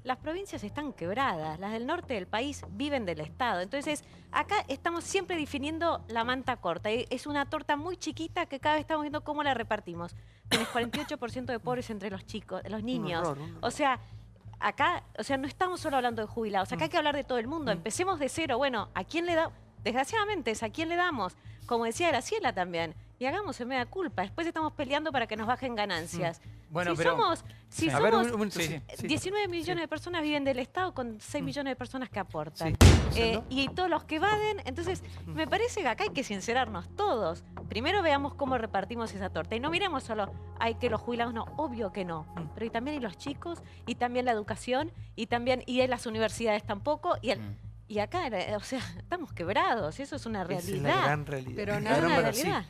las provincias están quebradas, las del norte del país viven del Estado. Entonces, acá estamos siempre definiendo la manta corta. Es una torta muy chiquita que cada vez estamos viendo cómo la repartimos. Tenés 48% de pobres entre los chicos, los niños. Un horror. O sea, acá, no estamos solo hablando de jubilados, acá hay que hablar de todo el mundo. Empecemos de cero. Bueno, ¿a quién le da? Desgraciadamente es a quién le damos. Como decía Graciela también. Y hagamos en media culpa. Después estamos peleando para que nos bajen ganancias. Bueno, si somos 19 millones de personas viven del Estado con 6 millones de personas que aportan. Y todos los que evaden. Entonces, me parece que acá hay que sincerarnos todos. Primero veamos cómo repartimos esa torta. Y no miremos solo, hay que los jubilados no. Obvio que no. Pero y también hay los chicos, y también la educación, y en las universidades tampoco. Y acá, estamos quebrados. Eso es una realidad. Esa es la gran realidad. Pero es una realidad.